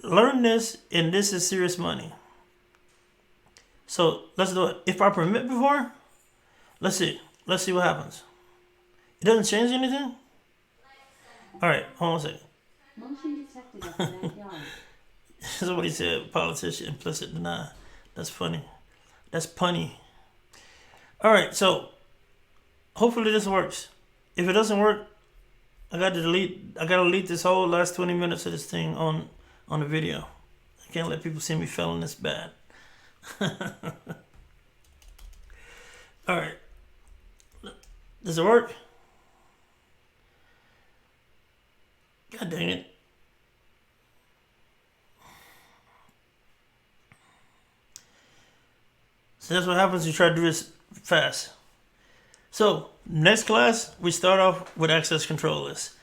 learn this, and this is serious money. So let's do it. If I permit before, let's see what happens. It doesn't change anything? Alright, hold on a second. Motion detected at the backyard. Somebody said politician implicit deny. That's funny. That's punny. Alright, so hopefully this works. If it doesn't work, I gotta delete this whole last 20 minutes of this thing on the video. I can't let people see me failing this bad. Alright. Does it work? God dang it. So that's what happens when you try to do this fast. So next class, we start off with access control lists.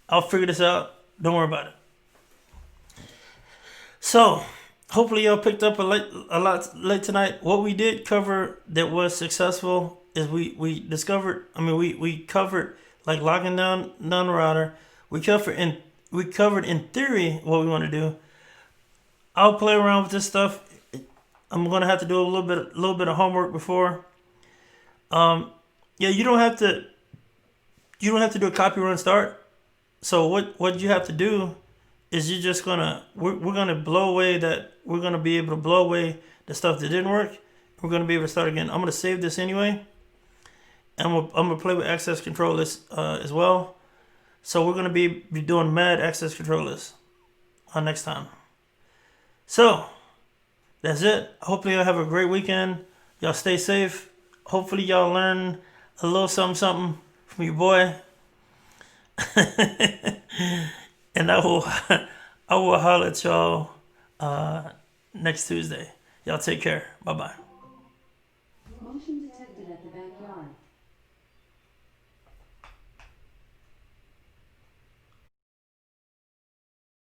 I'll figure this out. Don't worry about it. So hopefully y'all picked up a lot late tonight. What we did cover that was successful is we covered like locking down the router. We covered in theory what we want to do. I'll play around with this stuff. I'm gonna have to do a little bit of homework before. Yeah, you don't have to do a copy run start. So what you have to do is we're gonna be able to blow away the stuff that didn't work. We're gonna be able to start again. I'm gonna save this anyway, and I'm gonna play with access controllers as well. So we're gonna be doing mad access controllers next time. So that's it. Hopefully y'all have a great weekend. Y'all stay safe. Hopefully y'all learn a little something from your boy. And I will holler at y'all next Tuesday. Y'all take care. Bye bye. Motion detected at the backyard.